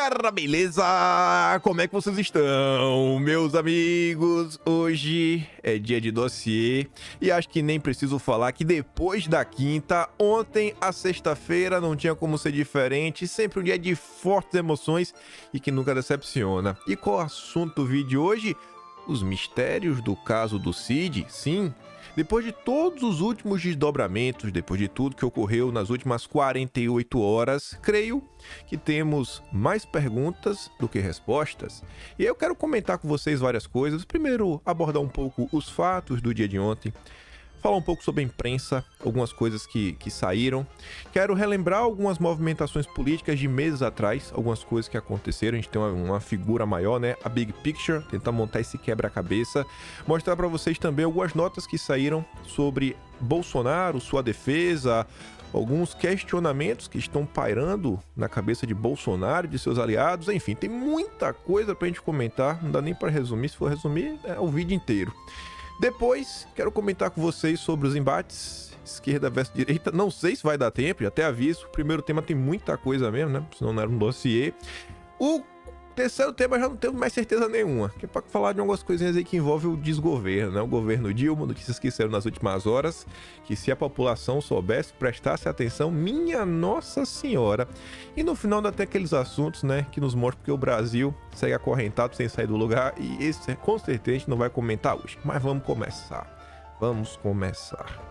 galera, beleza? Como é que vocês estão, meus amigos? Hoje é dia de dossiê e acho que nem preciso falar que depois da quinta, ontem, a sexta-feira, não tinha como ser diferente, sempre um dia de fortes emoções e que nunca decepciona. E qual é o assunto do vídeo de hoje? Os mistérios do caso do Cid, sim. Depois de todos os últimos desdobramentos, depois de tudo que ocorreu nas últimas 48 horas, creio que temos mais perguntas do que respostas. E eu quero comentar com vocês várias coisas. Primeiro, abordar um pouco os fatos do dia de ontem. Falar um pouco sobre a imprensa, algumas coisas que saíram. Quero relembrar algumas movimentações políticas de meses atrás, algumas coisas que aconteceram. A gente tem uma figura maior, né? A Big Picture, tentar montar esse quebra-cabeça. Mostrar para vocês também algumas notas que saíram sobre Bolsonaro, sua defesa, alguns questionamentos que estão pairando na cabeça de Bolsonaro e de seus aliados. Enfim, tem muita coisa pra gente comentar. Não dá nem para resumir. Se for resumir, é o vídeo inteiro. Depois, quero comentar com vocês sobre os embates, esquerda versus direita. Não sei se vai dar tempo, já até aviso. O primeiro tema tem muita coisa mesmo, né? Senão não era um dossiê. O terceiro tema já não tenho mais certeza nenhuma, que é para falar de algumas coisinhas aí que envolvem o desgoverno, né? O governo Dilma, notícias que saíram nas últimas horas, que se a população soubesse, prestasse atenção, minha Nossa Senhora. E no final ainda tem aqueles assuntos, né, que nos mostram que o Brasil segue acorrentado sem sair do lugar, e esse com certeza a gente não vai comentar hoje. Mas vamos começar. Vamos começar.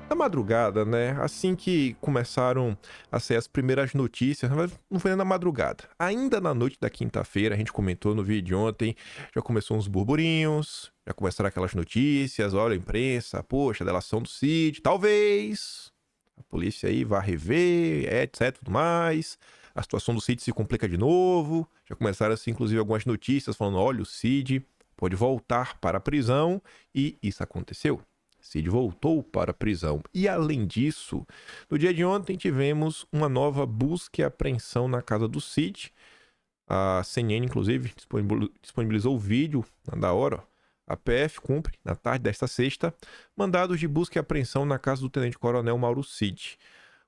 Na madrugada, né, assim que começaram a sair as primeiras notícias, mas não foi na madrugada, ainda na noite da quinta-feira, a gente comentou no vídeo de ontem, já começou uns burburinhos, já começaram aquelas notícias, olha a imprensa, poxa, a delação do Cid, talvez a polícia aí vá rever, etc, tudo mais, a situação do Cid se complica de novo, já começaram assim, inclusive, algumas notícias falando, olha, o Cid pode voltar para a prisão, e isso aconteceu. Cid voltou para a prisão. E além disso, no dia de ontem tivemos uma nova busca e apreensão na casa do Cid. A CNN, inclusive, disponibilizou o vídeo da hora. A PF cumpre, na tarde desta sexta, mandados de busca e apreensão na casa do tenente-coronel Mauro Cid.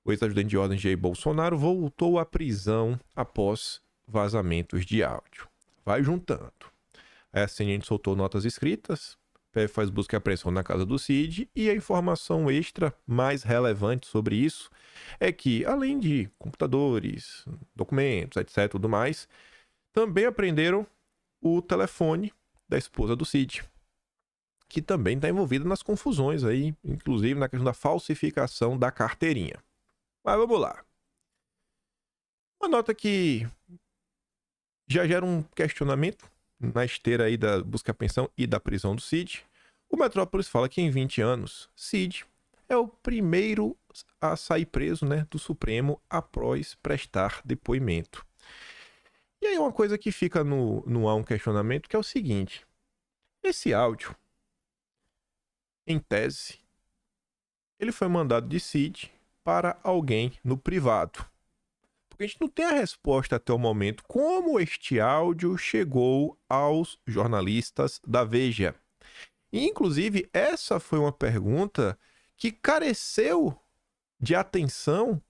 O ex-ajudante de ordem Jair Bolsonaro voltou à prisão após vazamentos de áudio. Vai juntando. A CNN soltou notas escritas. PF faz busca e apreensão na casa do Cid, e a informação extra mais relevante sobre isso é que, além de computadores, documentos, etc, tudo mais, também apreenderam o telefone da esposa do Cid, que também está envolvida nas confusões aí, inclusive na questão da falsificação da carteirinha. Mas vamos lá. Uma nota que já gera um questionamento na esteira aí da busca e apreensão e da prisão do Cid. O Metrópolis fala que em 20 anos, Cid é o primeiro a sair preso, né, do Supremo após prestar depoimento. E aí uma coisa que fica no ar um questionamento, que é o seguinte: esse áudio, em tese, ele foi mandado de Cid para alguém no privado. Porque a gente não tem a resposta até o momento como este áudio chegou aos jornalistas da Veja. E, inclusive, essa foi uma pergunta que careceu de atenção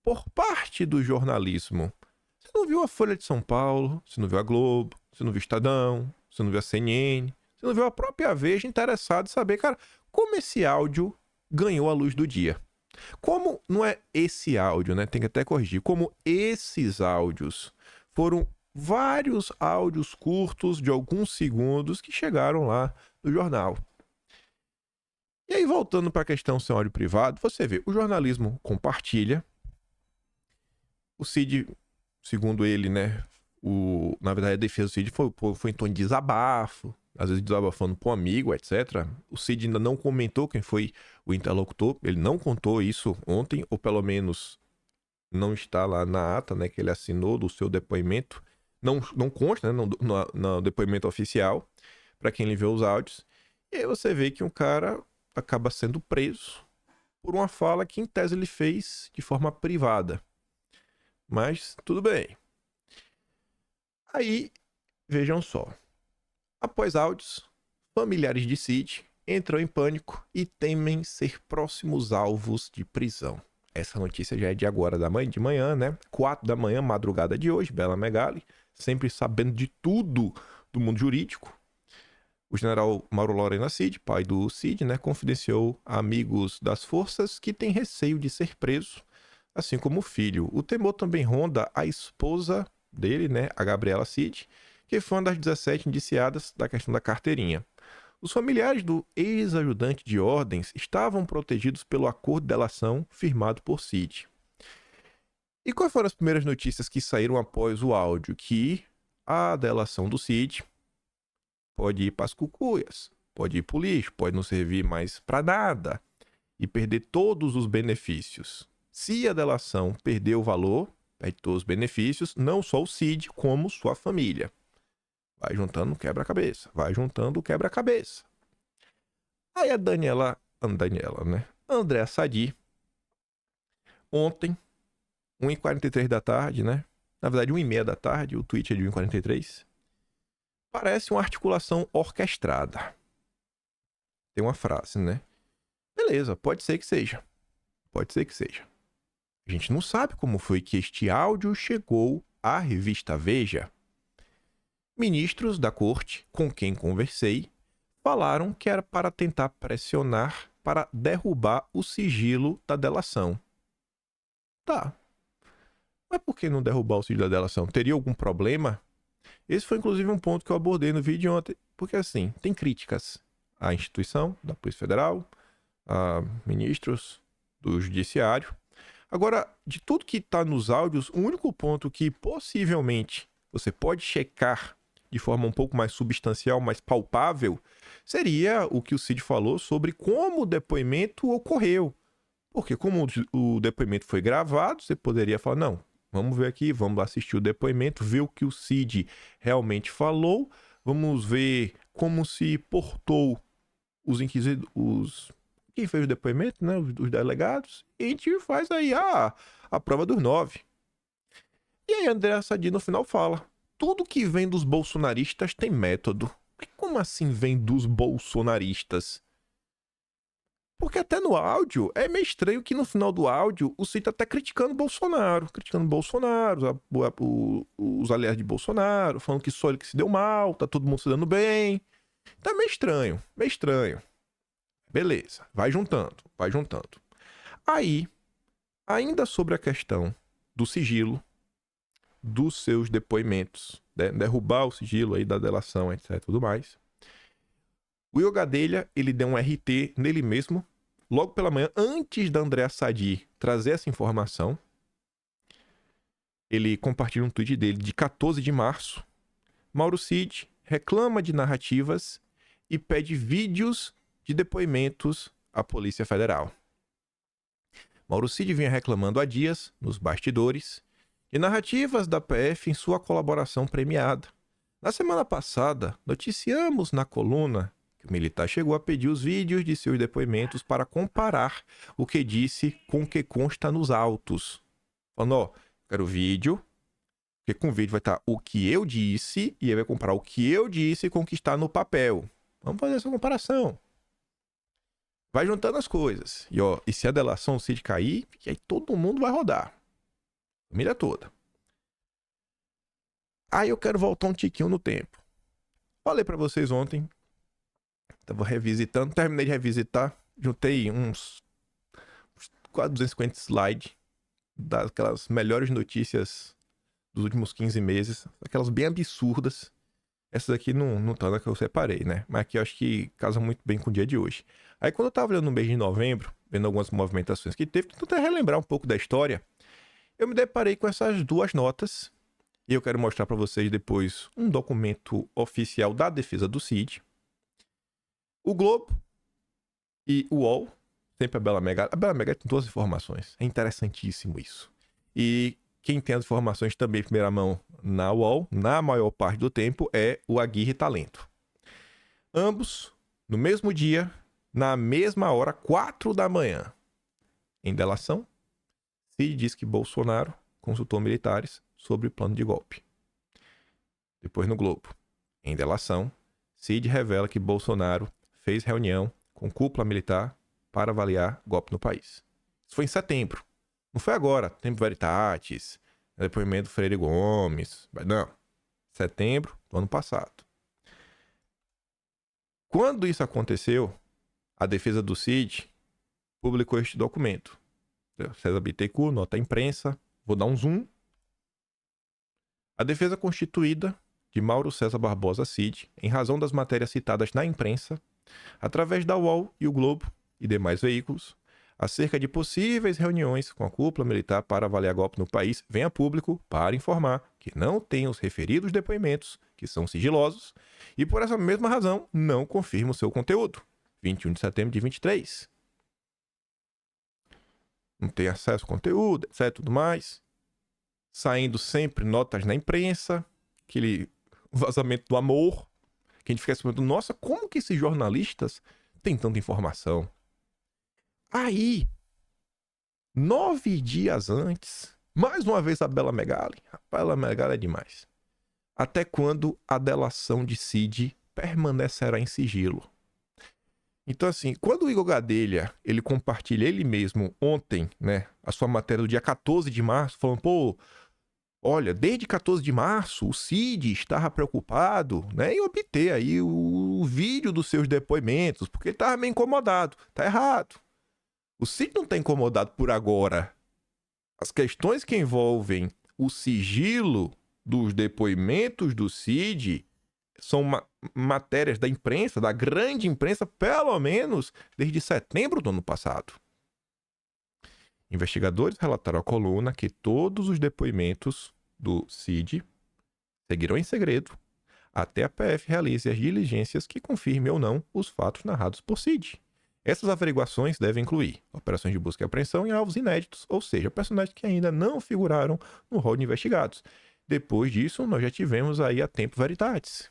por parte do jornalismo. Você não viu a Folha de São Paulo, você não viu a Globo, você não viu o Estadão, você não viu a CNN, você não viu a própria Veja interessada em saber, cara, como esse áudio ganhou a luz do dia. Como não é esse áudio, né? Tem que até corrigir. Como esses áudios foram vários áudios curtos de alguns segundos que chegaram lá no jornal. E aí, voltando para a questão sem áudio privado, você vê, o jornalismo compartilha. O Cid, segundo ele, né? Na verdade, a defesa do Cid foi em tom de desabafo, às vezes desabafando para um amigo, etc. O Cid ainda não comentou quem foi o interlocutor, ele não contou isso ontem, ou pelo menos não está lá na ata, né, que ele assinou do seu depoimento. Não consta, né, no depoimento oficial, para quem lhe vê os áudios. E aí você vê que um cara acaba sendo preso por uma fala que, em tese, ele fez de forma privada. Mas tudo bem. Aí, vejam só. Após áudios, familiares de Cid entram em pânico e temem ser próximos alvos de prisão. Essa notícia já é de agora de manhã, né? 4 da manhã, madrugada de hoje, Bela Megali, sempre sabendo de tudo do mundo jurídico. O general Mauro Lorena Cid, pai do Cid, né, confidenciou a amigos das forças que tem receio de ser preso, assim como o filho. O temor também ronda a esposa dele, né, a Gabriela Cid, que foi uma das 17 indiciadas da questão da carteirinha. Os familiares do ex-ajudante de ordens estavam protegidos pelo acordo de delação firmado por Cid. E quais foram as primeiras notícias que saíram após o áudio? Que a delação do Cid pode ir para as cucuias, pode ir para o lixo, pode não servir mais para nada e perder todos os benefícios. Se a delação perder o valor, perde todos os benefícios, não só o Cid, como sua família. Vai juntando o quebra-cabeça, vai juntando o quebra-cabeça. Aí a Daniela, né? Andréa Sadi, ontem, 1h43 da tarde, né? Na verdade, 1h30 da tarde, o tweet é de 1h43. Parece uma articulação orquestrada. Tem uma frase, né? Beleza, pode ser que seja. Pode ser que seja. A gente não sabe como foi que este áudio chegou à revista Veja. Ministros da corte, com quem conversei, falaram que era para tentar pressionar para derrubar o sigilo da delação. Tá. Mas por que não derrubar o sigilo da delação? Teria algum problema? Esse foi inclusive um ponto que eu abordei no vídeo ontem, porque assim, tem críticas à instituição da Polícia Federal, a ministros do Judiciário. Agora, de tudo que está nos áudios, o único ponto que possivelmente você pode checar de forma um pouco mais substancial, mais palpável, seria o que o Cid falou sobre como o depoimento ocorreu. Porque como o depoimento foi gravado, você poderia falar, não, vamos ver aqui, vamos assistir o depoimento, ver o que o Cid realmente falou, vamos ver como se portou os inquisidores, quem fez o depoimento, né, os delegados, e a gente faz aí a prova dos 9. E aí Andréa Sadi no final fala, tudo que vem dos bolsonaristas tem método. Mas como assim vem dos bolsonaristas? Porque até no áudio, é meio estranho que no final do áudio o Cid tá até criticando Bolsonaro, os aliados de Bolsonaro, falando que só ele que se deu mal, tá todo mundo se dando bem. Tá meio estranho, meio estranho. Beleza, vai juntando, vai juntando. Aí, ainda sobre a questão do sigilo, dos seus depoimentos, né? Derrubar o sigilo aí da delação, etc, tudo mais. O Will Gadelha, ele deu um RT nele mesmo, logo pela manhã, antes da Andréa Sadi trazer essa informação. Ele compartilhou um tweet dele de 14 de março. Mauro Cid reclama de narrativas e pede vídeos de depoimentos à Polícia Federal. Mauro Cid vinha reclamando há dias, nos bastidores, de narrativas da PF em sua colaboração premiada. Na semana passada, noticiamos na coluna que o militar chegou a pedir os vídeos de seus depoimentos para comparar o que disse com o que consta nos autos. Falando, ó, quero vídeo, porque com o vídeo vai estar o que eu disse e ele vai comparar o que eu disse com o que está no papel. Vamos fazer essa comparação. Vai juntando as coisas. E se a delação do Cid cair, aí todo mundo vai rodar. Família toda. Aí eu quero voltar um tiquinho no tempo. Falei pra vocês ontem. Tava revisitando. Terminei de revisitar. Juntei uns quase 250 slides. Daquelas melhores notícias dos últimos 15 meses. Aquelas bem absurdas. Essas aqui não tá na que eu separei, né? Mas aqui eu acho que casa muito bem com o dia de hoje. Aí quando eu tava olhando no mês de novembro, vendo algumas movimentações que teve, tentando relembrar um pouco da história, eu me deparei com essas duas notas. E eu quero mostrar para vocês depois um documento oficial da defesa do Cid. O Globo e o UOL, sempre a Bela Megali. A Bela Megali tem todas as informações. É interessantíssimo isso. E quem tem as informações também em primeira mão na UOL, na maior parte do tempo, é o Aguirre Talento. Ambos, no mesmo dia, na mesma hora, 4 da manhã. Em delação, Cid diz que Bolsonaro consultou militares sobre o plano de golpe. Depois no Globo. Em delação, Cid revela que Bolsonaro fez reunião com cúpula militar para avaliar golpe no país. Isso foi em setembro. Não foi agora, Tempo Veritatis, depoimento do Freire Gomes. Não. Setembro do ano passado. Quando isso aconteceu, a defesa do Cid publicou este documento. César Bittencourt, nota à imprensa. Vou dar um zoom. A defesa constituída de Mauro César Barbosa Cid, em razão das matérias citadas na imprensa, através da UOL e o Globo e demais veículos, acerca de possíveis reuniões com a cúpula militar para avaliar golpe no país, vem a público para informar que não tem os referidos depoimentos, que são sigilosos, e por essa mesma razão não confirma o seu conteúdo. 21 de setembro de 23. Não tem acesso ao conteúdo, etc, tudo mais. Saindo sempre notas na imprensa, aquele vazamento do amor, que a gente fica se perguntando, nossa, como que esses jornalistas têm tanta informação? Aí, 9 dias antes, mais uma vez a Bela Megali. A Bela Megali é demais. Até quando a delação de Cid permanecerá em sigilo? Então, assim, quando o Igor Gadelha, ele compartilha ele mesmo ontem, né, a sua matéria do dia 14 de março, falando, pô, olha, desde 14 de março, o Cid estava preocupado, né, em obter aí o vídeo dos seus depoimentos, porque ele estava meio incomodado. Tá errado. O Cid não está incomodado por agora. As questões que envolvem o sigilo dos depoimentos do Cid são matérias da imprensa, da grande imprensa, pelo menos desde setembro do ano passado. Investigadores relataram à coluna que todos os depoimentos do Cid seguirão em segredo até a PF realize as diligências que confirmem ou não os fatos narrados por Cid. Essas averiguações devem incluir operações de busca e apreensão em alvos inéditos, ou seja, personagens que ainda não figuraram no rol de investigados. Depois disso, nós já tivemos aí a Tempo Veritatis.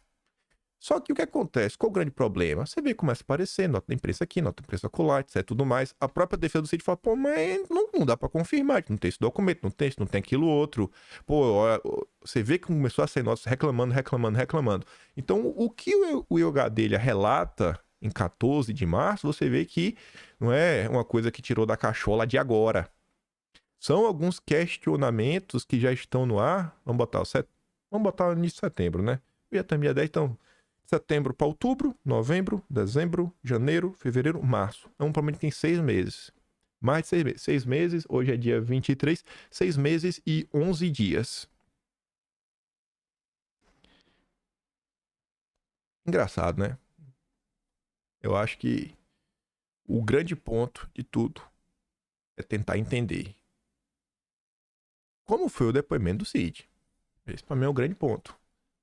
Só que o que acontece? Qual o grande problema? Você vê que começa a aparecer nota da imprensa aqui, nota da imprensa colar, etc, tudo mais. A própria defesa do Cid fala, pô, mas não dá pra confirmar, não tem esse documento, não tem isso, não tem aquilo outro. Pô, você vê que começou a sair notas reclamando. Então, o que o IOH dele relata em 14 de março, você vê que não é uma coisa que tirou da cachola de agora. São alguns questionamentos que já estão no ar. Vamos botar o início de setembro, né? Já estamos dia 10, então setembro para outubro, novembro, dezembro, janeiro, fevereiro, março. É um problema que tem 6 meses. Mais de 6 meses. 6 meses, hoje é dia 23, 6 meses e 11 dias. Engraçado, né? Eu acho que o grande ponto de tudo é tentar entender como foi o depoimento do Cid. Esse para mim é o grande ponto.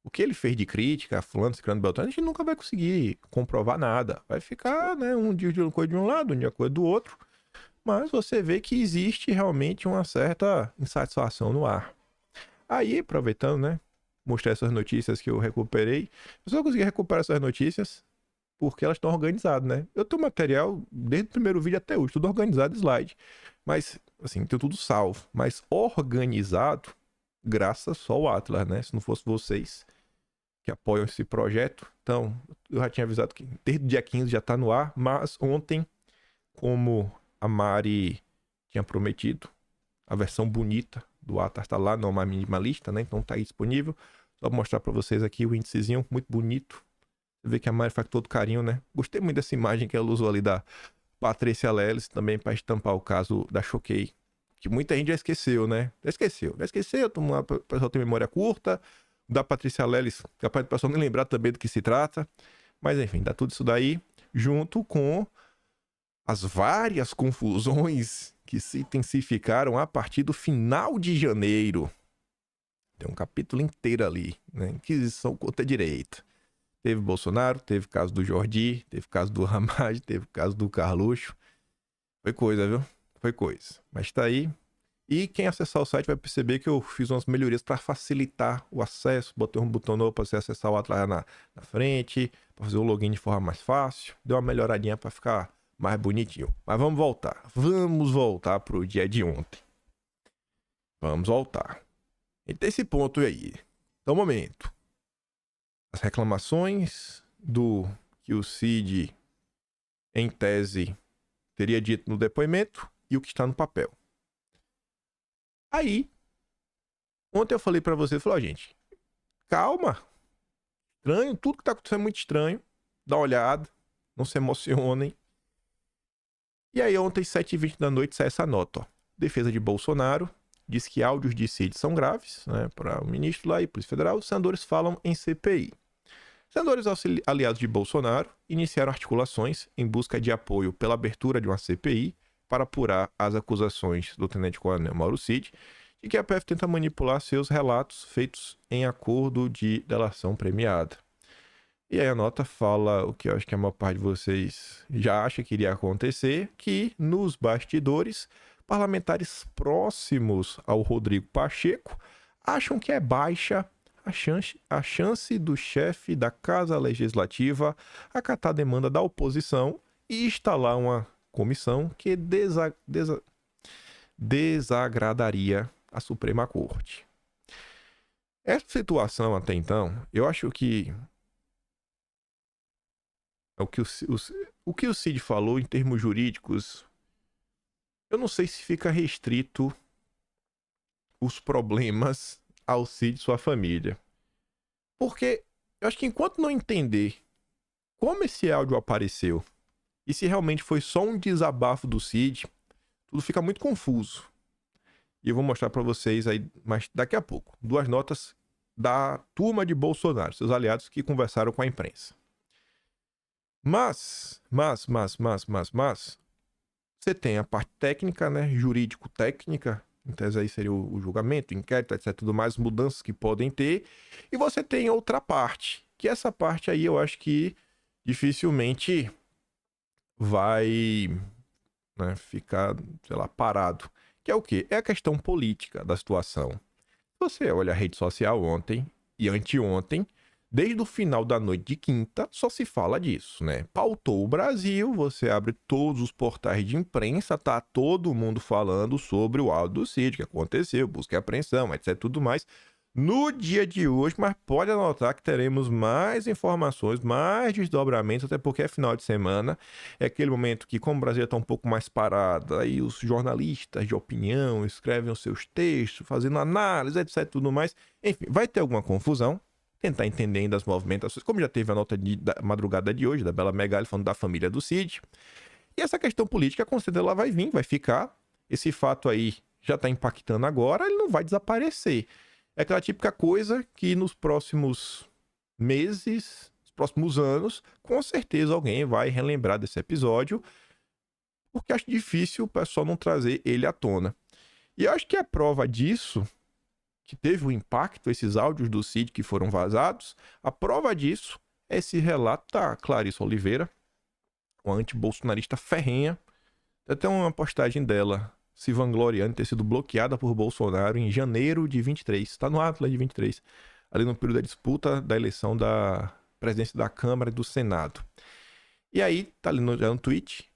O que ele fez de crítica, fulano, ciclano, beltrano, a gente nunca vai conseguir comprovar nada. Vai ficar, né, um dia de coisa de um lado, um dia coisa do outro. Mas você vê que existe realmente uma certa insatisfação no ar. Aí, aproveitando, né, mostrar essas notícias que eu recuperei. Eu só consegui recuperar essas notícias porque elas estão organizadas, né? Eu tenho material desde o primeiro vídeo até hoje, tudo organizado, slide. Mas, assim, tem tudo salvo. Mas organizado, graças só ao Atlas, né? Se não fosse vocês que apoiam esse projeto. Então, eu já tinha avisado que desde o dia 15 já tá no ar, mas ontem, como a Mari tinha prometido, a versão bonita do Atlas tá lá, não mais minimalista, né? Então tá aí disponível. Só vou mostrar para vocês aqui o índicezinho, muito bonito. Você vê que a Mari faz com todo carinho, né? Gostei muito dessa imagem que ela usou ali da Patrícia Leles, também para estampar o caso da Choquei. Que muita gente já esqueceu, né? Já esqueceu. O pessoal tem memória curta. Da Patrícia Leles, capaz do pessoal nem lembrar também do que se trata. Mas enfim, dá tudo isso daí, junto com as várias confusões que se intensificaram a partir do final de janeiro. Tem um capítulo inteiro ali, né? Inquisição contra a direita. Teve Bolsonaro, teve caso do Jordi, teve caso do Ramad, teve caso do Carluxo. Foi coisa, viu? Foi coisa. Mas tá aí. E quem acessar o site vai perceber que eu fiz umas melhorias para facilitar o acesso. Botei um botão novo para você acessar o Atlas na frente, para fazer o login de forma mais fácil. Deu uma melhoradinha para ficar mais bonitinho. Mas vamos voltar. Vamos voltar pro dia de ontem. Vamos voltar. E tem esse ponto aí. Então, momento. As reclamações do que o Cid, em tese, teria dito no depoimento e o que está no papel. Aí, ontem eu falei pra você, falou, ó, gente, calma, estranho, tudo que tá acontecendo é muito estranho, dá uma olhada, não se emocionem. E aí ontem, 7h20 da noite, sai essa nota, ó. Defesa de Bolsonaro diz que áudios de Cid são graves, né, para o ministro lá e Polícia Federal, os senadores falam em CPI. Senadores aliados de Bolsonaro iniciaram articulações em busca de apoio pela abertura de uma CPI para apurar as acusações do tenente-coronel Mauro Cid de que a PF tenta manipular seus relatos feitos em acordo de delação premiada. E aí a nota fala o que eu acho que a maior parte de vocês já acha que iria acontecer, que nos bastidores, parlamentares próximos ao Rodrigo Pacheco acham que é baixa a chance do chefe da Casa Legislativa acatar a demanda da oposição e instalar uma comissão que desagradaria a Suprema Corte. Essa situação até então, eu acho que o que o Cid falou em termos jurídicos, eu não sei se fica restrito os problemas ao Cid e sua família. Porque eu acho que enquanto não entender como esse áudio apareceu e se realmente foi só um desabafo do Cid, tudo fica muito confuso. E eu vou mostrar para vocês aí, mas daqui a pouco, 2 notas da turma de Bolsonaro, seus aliados que conversaram com a imprensa. Mas, você tem a parte técnica, né, jurídico-técnica, em tese aí seria o julgamento, o inquérito, etc, tudo mais, mudanças que podem ter, e você tem outra parte, que essa parte aí eu acho que dificilmente vai, né, ficar, sei lá, parado, que é o quê? É a questão política da situação. Você olha a rede social ontem e anteontem, desde o final da noite de quinta, só se fala disso, né? Pautou o Brasil, você abre todos os portais de imprensa, tá todo mundo falando sobre o áudio do Cid, que aconteceu, busca e apreensão, etc, tudo mais. No dia de hoje, mas pode anotar que teremos mais informações, mais desdobramentos, até porque é final de semana, é aquele momento que, como o Brasil está um pouco mais parado, aí os jornalistas de opinião escrevem os seus textos, fazendo análise, etc, tudo mais. Enfim, vai ter alguma confusão, tentar entender ainda as movimentações, como já teve a nota da madrugada de hoje, da Bela Megali, falando da família do Cid. E essa questão política, com certeza, ela vai vir, vai ficar. Esse fato aí já está impactando agora, ele não vai desaparecer. É aquela típica coisa que nos próximos meses, nos próximos anos, com certeza alguém vai relembrar desse episódio, porque acho difícil o pessoal não trazer ele à tona. E eu acho que a prova disso, que teve um impacto, esses áudios do Cid que foram vazados, a prova disso é esse relato da Clarissa Oliveira, uma anti-bolsonarista ferrenha. Tem até uma postagem dela se vangloriando de ter sido bloqueada por Bolsonaro em janeiro de 23. Está no Atlas de 23. Ali no período da disputa da eleição da presidência da Câmara e do Senado. E aí, tá ali no tweet,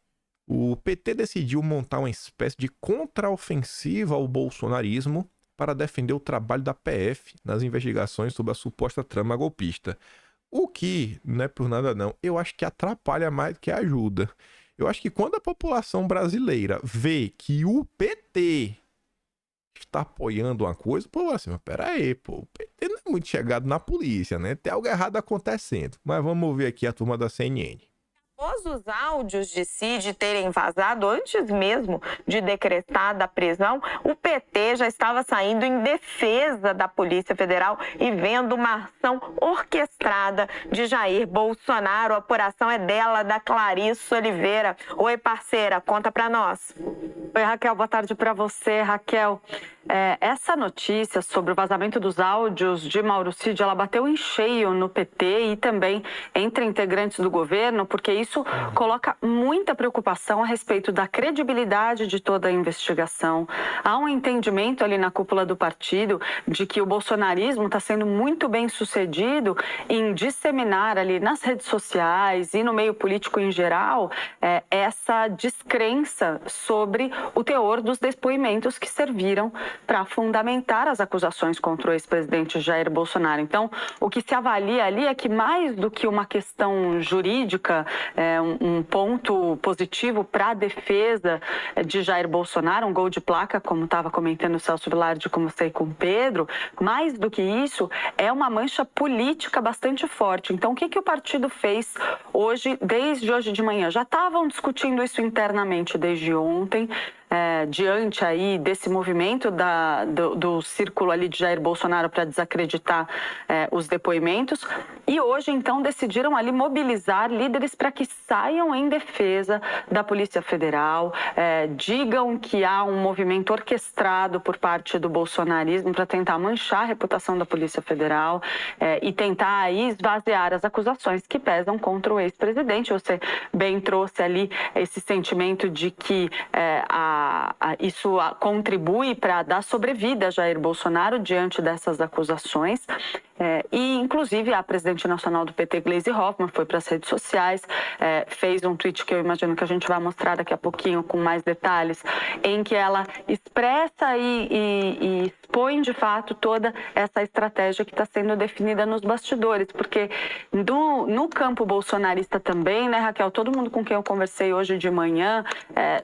o PT decidiu montar uma espécie de contraofensiva ao bolsonarismo para defender o trabalho da PF nas investigações sobre a suposta trama golpista. O que, não é por nada não, eu acho que atrapalha mais do que ajuda. Eu acho que quando a população brasileira vê que o PT está apoiando uma coisa, pô, assim, mas peraí, pô, o PT não é muito chegado na polícia, né? Tem algo errado acontecendo. Mas vamos ouvir aqui a turma da CNN. Após os áudios de Cid terem vazado, antes mesmo de decretada a prisão, o PT já estava saindo em defesa da Polícia Federal e vendo uma ação orquestrada de Jair Bolsonaro. A apuração é dela, da Clarissa Oliveira. Oi, parceira, conta pra nós. Oi, Raquel, boa tarde para você, Raquel. Essa notícia sobre o vazamento dos áudios de Mauro Cid, ela bateu em cheio no PT e também entre integrantes do governo, porque isso coloca muita preocupação a respeito da credibilidade de toda a investigação. Há um entendimento ali na cúpula do partido de que o bolsonarismo está sendo muito bem sucedido em disseminar ali nas redes sociais e no meio político em geral essa descrença sobre o teor dos depoimentos que serviram para fundamentar as acusações contra o ex-presidente Jair Bolsonaro. Então, o que se avalia ali é que mais do que uma questão jurídica, um ponto positivo para a defesa de Jair Bolsonaro, um gol de placa, como estava comentando o Celso Vilardi com você e com o Pedro, mais do que isso, é uma mancha política bastante forte. Então, o que o partido fez hoje, desde hoje de manhã? Já estavam discutindo isso internamente desde ontem, diante aí desse movimento do círculo ali de Jair Bolsonaro para desacreditar os depoimentos, e hoje então decidiram ali mobilizar líderes para que saiam em defesa da Polícia Federal, digam que há um movimento orquestrado por parte do bolsonarismo para tentar manchar a reputação da Polícia Federal e tentar aí esvaziar as acusações que pesam contra o ex-presidente. Você bem trouxe ali esse sentimento de que isso contribui para dar sobrevida a Jair Bolsonaro diante dessas acusações. E, inclusive, a presidente nacional do PT, Gleisi Hoffmann, foi para as redes sociais, fez um tweet que eu imagino que a gente vai mostrar daqui a pouquinho com mais detalhes, em que ela expressa e expõe, de fato, toda essa estratégia que está sendo definida nos bastidores, porque no campo bolsonarista também, né, Raquel, todo mundo com quem eu conversei hoje de manhã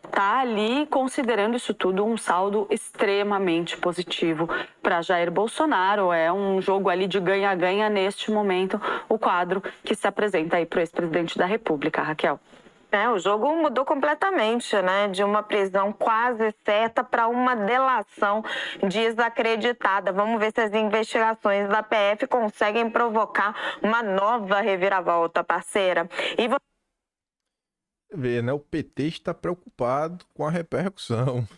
está ali considerando isso tudo um saldo extremamente positivo para Jair Bolsonaro. É um jogo ali de ganha-ganha neste momento, o quadro que se apresenta aí para o ex-presidente da República, Raquel. O jogo mudou completamente, né? De uma prisão quase certa para uma delação desacreditada. Vamos ver se as investigações da PF conseguem provocar uma nova reviravolta, parceira. Vê, né? O PT está preocupado com a repercussão,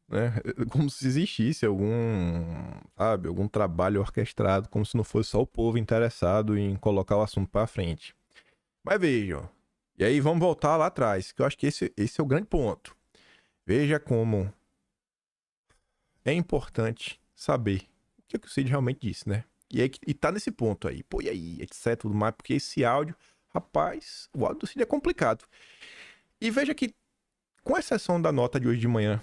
né? Como se existisse algum trabalho orquestrado, como se não fosse só o povo interessado em colocar o assunto para frente. Mas vejam, e aí vamos voltar lá atrás, que eu acho que esse é o grande ponto. Veja como é importante saber o que o Cid realmente disse, né? E tá nesse ponto aí, pô, e aí, etc, tudo mais, porque esse áudio, rapaz, o áudio do Cid é complicado. E veja que, com exceção da nota de hoje de manhã,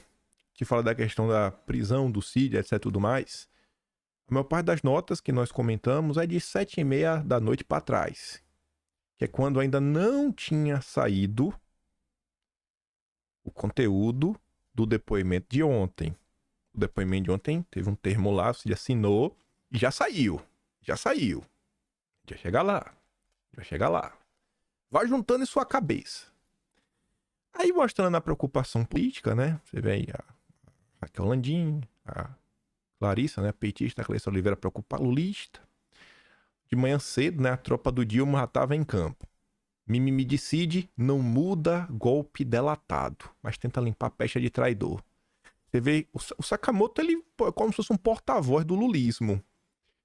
que fala da questão da prisão do Cid, etc, tudo mais, a maior parte das notas que nós comentamos é de 7h30 da noite para trás, que é quando ainda não tinha saído o conteúdo do depoimento de ontem. O depoimento de ontem teve um termo lá, o Cid assinou e já saiu. Já vai chegar lá. Vai juntando em sua cabeça. Aí mostrando a preocupação política, né? Você vê aí a Raquel Landim, a Clarissa, né? Petista, a Clarissa Oliveira preocupada, lulista. De manhã cedo, né? A tropa do Dilma já estava em campo. Mimimi de Cid não muda golpe delatado, mas tenta limpar a pecha de traidor. Você vê, o Sakamoto, ele é como se fosse um porta-voz do lulismo.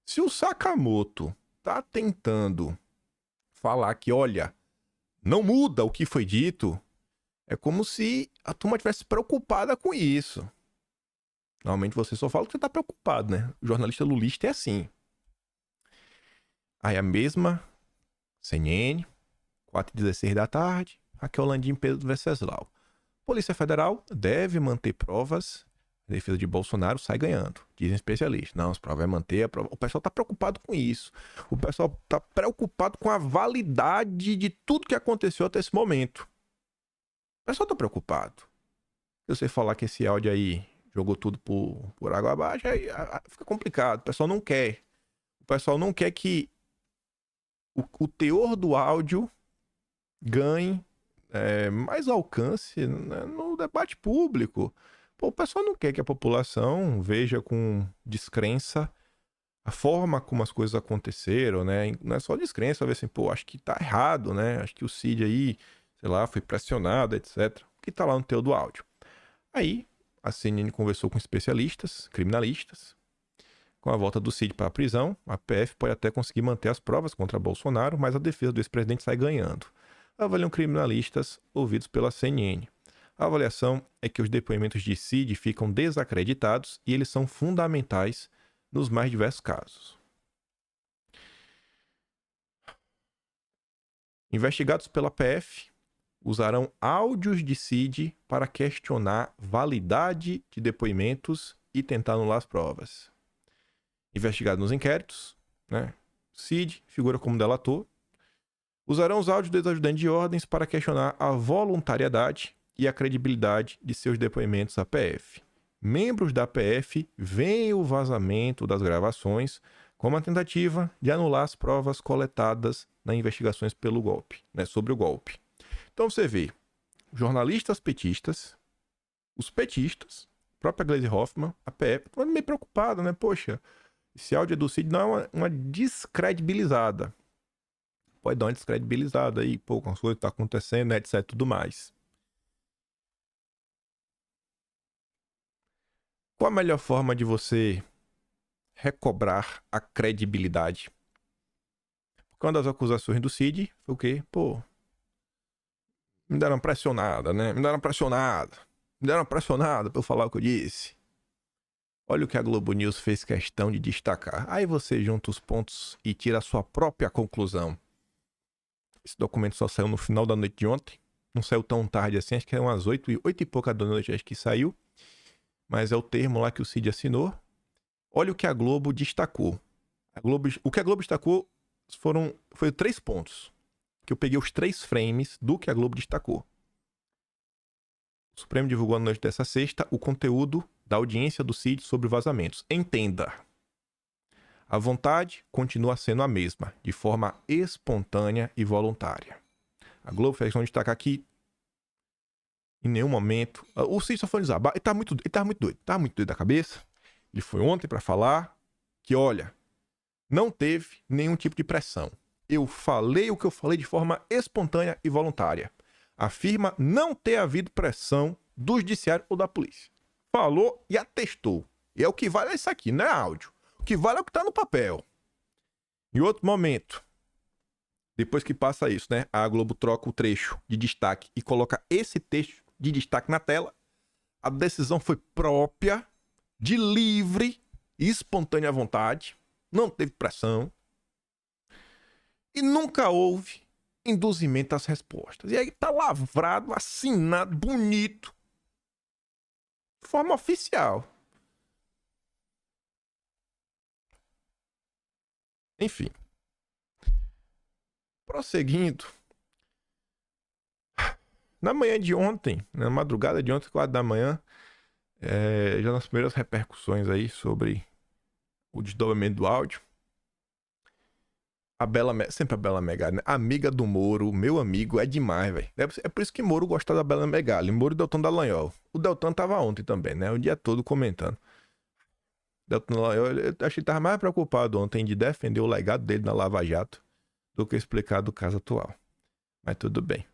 Se o Sakamoto tá tentando falar que, olha, não muda o que foi dito, é como se a turma estivesse preocupada com isso. Normalmente você só fala que você tá preocupado, né? O jornalista lulista é assim. Aí a mesma CNN, 4h16 da tarde, Raquel Landim, Pedro Venceslau. Polícia Federal deve manter provas. A defesa de Bolsonaro sai ganhando, dizem especialistas. Não, as provas vai manter. O pessoal tá preocupado com isso. O pessoal tá preocupado com a validade de tudo que aconteceu até esse momento. O pessoal tá preocupado. Se você falar que esse áudio aí jogou tudo por água abaixo, aí fica complicado. O pessoal não quer. O pessoal não quer que o teor do áudio ganhe mais alcance, né, no debate público. Pô, o pessoal não quer que a população veja com descrença a forma como as coisas aconteceram, né? Não é só descrença, vai ver assim, pô, acho que tá errado, né? Acho que o Cid aí, sei lá, foi pressionado, etc. O que tá lá no teor do áudio. Aí, a CNN conversou com especialistas, criminalistas. Com a volta do Cid para a prisão, a PF pode até conseguir manter as provas contra Bolsonaro, mas a defesa do ex-presidente sai ganhando. Avaliam criminalistas ouvidos pela CNN. A avaliação é que os depoimentos de Cid ficam desacreditados e eles são fundamentais nos mais diversos casos. Investigados pela PF usarão áudios de Cid para questionar validade de depoimentos e tentar anular as provas. Investigado nos inquéritos, né? Cid figura como delator. Usarão os áudios dos ajudantes de ordens para questionar a voluntariedade e a credibilidade de seus depoimentos à PF. Membros da PF veem o vazamento das gravações como uma tentativa de anular as provas coletadas nas investigações pelo golpe, né, sobre o golpe. Então você vê jornalistas petistas, os petistas, a própria Gleisi Hoffmann, a PF, estão meio preocupada, né? Poxa, esse áudio do Cid dá uma descredibilizada. Pode dar uma descredibilizada aí, pô, com as coisas que tá acontecendo, né, etc, tudo mais. Qual a melhor forma de você recobrar a credibilidade? Porque uma das acusações do Cid foi o quê? Pô, me deram uma pressionada, né? Me deram uma pressionada pra eu falar o que eu disse. Olha o que a Globo News fez questão de destacar. Aí você junta os pontos e tira a sua própria conclusão. Esse documento só saiu no final da noite de ontem. Não saiu tão tarde assim, acho que é umas 8 e pouca da noite, acho que saiu. Mas é o termo lá que o Cid assinou. Olha o que a Globo destacou. O que a Globo destacou foi 3 pontos. Que eu peguei os 3 frames do que a Globo destacou. O Supremo divulgou na noite dessa sexta o conteúdo da audiência do Cid sobre vazamentos. Entenda. A vontade continua sendo a mesma, de forma espontânea e voluntária. A Globo fez questão de destacar aqui, em nenhum momento... O Cid só foi desabar. Ele tá muito doido da cabeça. Ele foi ontem para falar que, olha, não teve nenhum tipo de pressão. Eu falei o que eu falei de forma espontânea e voluntária. Afirma não ter havido pressão do judiciário ou da polícia. Falou e atestou. E é o que vale isso aqui, não é áudio. O que vale é o que tá no papel. Em outro momento, depois que passa isso, né? A Globo troca o trecho de destaque e coloca esse texto de destaque na tela. A decisão foi própria, de livre e espontânea vontade. Não teve pressão. E nunca houve induzimento às respostas. E aí tá lavrado, assinado, bonito. De forma oficial. Enfim. Prosseguindo. Na manhã de ontem, na madrugada de ontem, 4 da manhã, já nas primeiras repercussões aí sobre o desdobramento do áudio, sempre a Bela Megali, né? Amiga do Moro, meu amigo, é demais, velho. É por isso que Moro gosta da Bela Megali. Moro e Deltan Dallagnol. O Deltan tava ontem também, né? O dia todo comentando. Deltan Dallagnol, eu achei que ele tava mais preocupado ontem de defender o legado dele na Lava Jato do que explicar do caso atual. Mas tudo bem.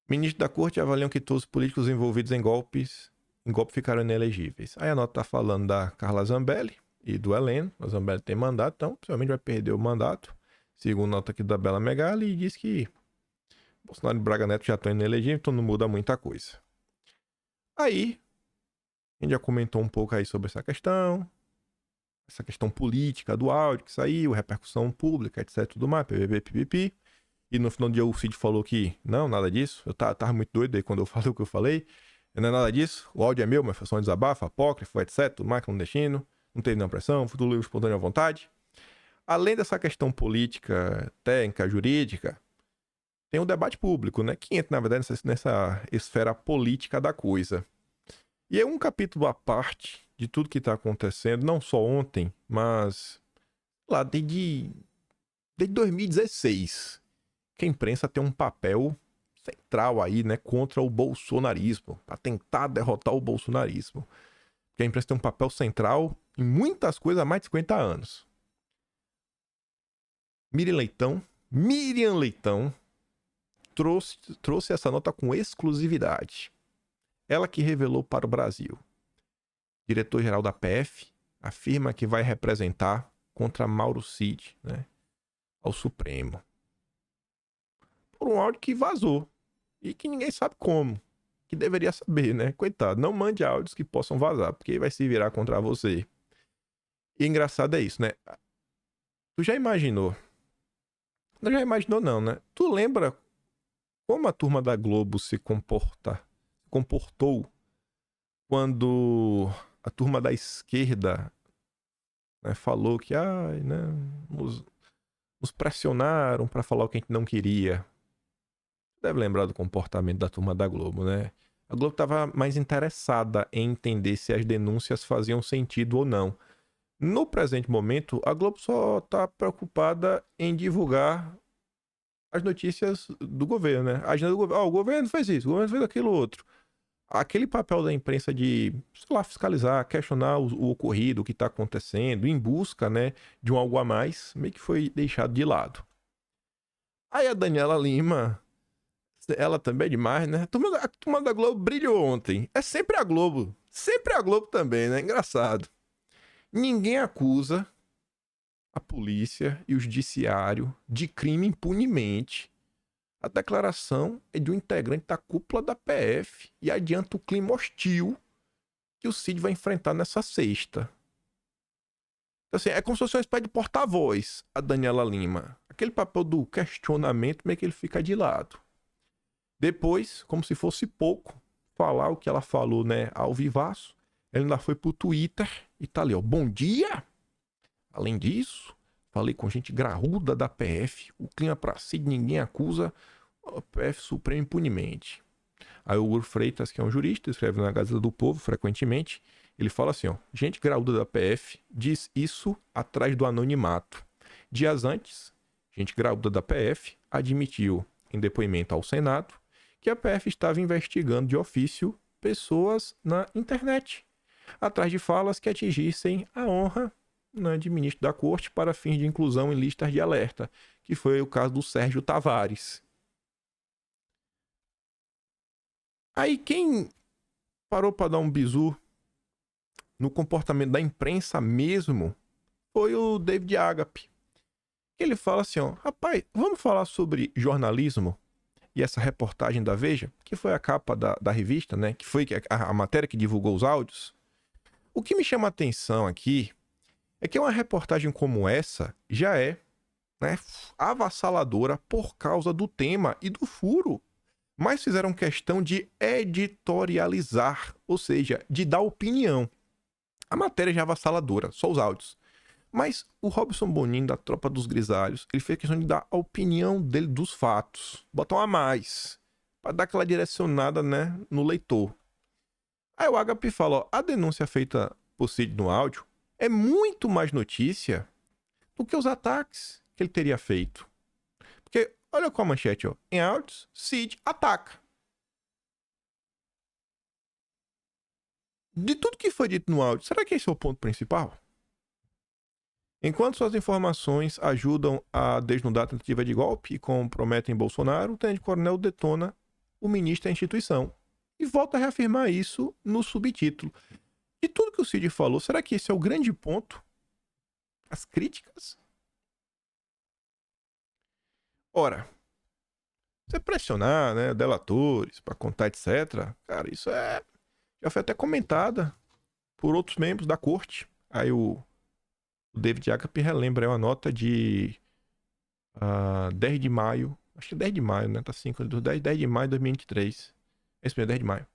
Ministros da Corte avaliam que todos os políticos envolvidos em golpe ficaram inelegíveis. Aí a nota tá falando da Carla Zambelli e do Heleno. A Zambelli tem mandato, então possivelmente vai perder o mandato. Segundo nota aqui da Bela Megali, e diz que Bolsonaro e Braga Neto já estão inelegíveis, então não muda muita coisa. Aí, a gente já comentou um pouco aí sobre essa questão política do áudio que saiu, repercussão pública, etc, tudo mais, PVB, pipipi. E no final do dia o Cid falou que não, nada disso. Eu tava muito doido aí quando eu falei o que eu falei. Não é nada disso, o áudio é meu, mas foi só um desabafo, apócrifo, etc, tudo mais, clandestino. Não teve nenhuma pressão, foi tudo livre, espontâneo à vontade. Além dessa questão política, técnica, jurídica, tem um debate público, né? Que entra, na verdade, nessa esfera política da coisa. E é um capítulo à parte de tudo que está acontecendo, não só ontem, mas lá desde 2016, que a imprensa tem um papel central aí, né? Contra o bolsonarismo, para tentar derrotar o bolsonarismo. Porque a imprensa tem um papel central em muitas coisas há mais de 50 anos. Miriam Leitão trouxe essa nota com exclusividade. Ela que revelou para o Brasil. Diretor-geral da PF afirma que vai representar contra Mauro Cid, né, ao Supremo. Por um áudio que vazou. E que ninguém sabe como. Que deveria saber, né? Coitado, não mande áudios que possam vazar, porque vai se virar contra você. E engraçado é isso, né? Tu já imaginou? Não já imaginou não, né? Tu lembra como a turma da Globo se comportou quando a turma da esquerda, né, falou que né, nos pressionaram para falar o que a gente não queria. Deve lembrar do comportamento da turma da Globo, né? A Globo estava mais interessada em entender se as denúncias faziam sentido ou não. No presente momento, a Globo só está preocupada em divulgar as notícias do governo, né? A agenda do governo. O governo fez isso, o governo fez aquilo outro. Aquele papel da imprensa de, sei lá, fiscalizar, questionar o ocorrido, o que está acontecendo, em busca, né, de um algo a mais, meio que foi deixado de lado. Aí a Daniela Lima, ela também é demais, né? A turma da Globo brilhou ontem. É sempre a Globo. Sempre a Globo também, né? Engraçado. Ninguém acusa a polícia e o judiciário de crime impunemente. A declaração é de um integrante da cúpula da PF e adianta o clima hostil que o Cid vai enfrentar nessa sexta. Então, assim, é como se fosse uma espécie de porta-voz, a Daniela Lima. Aquele papel do questionamento meio que ele fica de lado. Depois, como se fosse pouco, falar o que ela falou, né, ao vivaço, ela ainda foi pro Twitter e tá ali, ó, bom dia! Além disso, falei com gente graúda da PF, o clima pra Cid, ninguém acusa o PF Supremo impunemente. Aí o Hugo Freitas, que é um jurista, escreve na Gazeta do Povo frequentemente, ele fala assim, ó, gente graúda da PF diz isso atrás do anonimato. Dias antes, gente graúda da PF admitiu em depoimento ao Senado que a PF estava investigando de ofício pessoas na internet, atrás de falas que atingissem a honra, né, de ministro da Corte para fins de inclusão em listas de alerta, que foi o caso do Sérgio Tavares. Aí quem parou para dar um bizu no comportamento da imprensa mesmo foi o David Agape. Ele fala assim, ó, rapaz, vamos falar sobre jornalismo e essa reportagem da Veja, que foi a capa da revista, né, que foi a matéria que divulgou os áudios. O que me chama a atenção aqui é que uma reportagem como essa já é, né, avassaladora por causa do tema e do furo. Mas fizeram questão de editorializar, ou seja, de dar opinião. A matéria já é avassaladora, só os áudios. Mas o Robson Boninho, da Tropa dos Grisalhos, ele fez questão de dar a opinião dele dos fatos. Botar um a mais, para dar aquela direcionada, né, no leitor. Aí o Agape fala, ó, a denúncia feita por Cid no áudio é muito mais notícia do que os ataques que ele teria feito. Porque, olha com a manchete, ó, em áudios, Cid ataca. De tudo que foi dito no áudio, será que esse é o ponto principal? Enquanto suas informações ajudam a desnudar a tentativa de golpe e comprometem Bolsonaro, o tenente-coronel detona o ministro da instituição. E volta a reafirmar isso no subtítulo. De tudo que o Cid falou, será que esse é o grande ponto? As críticas? Ora, você pressionar, né, delatores para contar, etc., cara, isso já foi até comentada por outros membros da corte. Aí o David Agape relembra, é uma nota de 10 de maio, acho que 10 de maio, né, tá 5, 10 de maio de 2023. Esse mesmo, 10 de maio.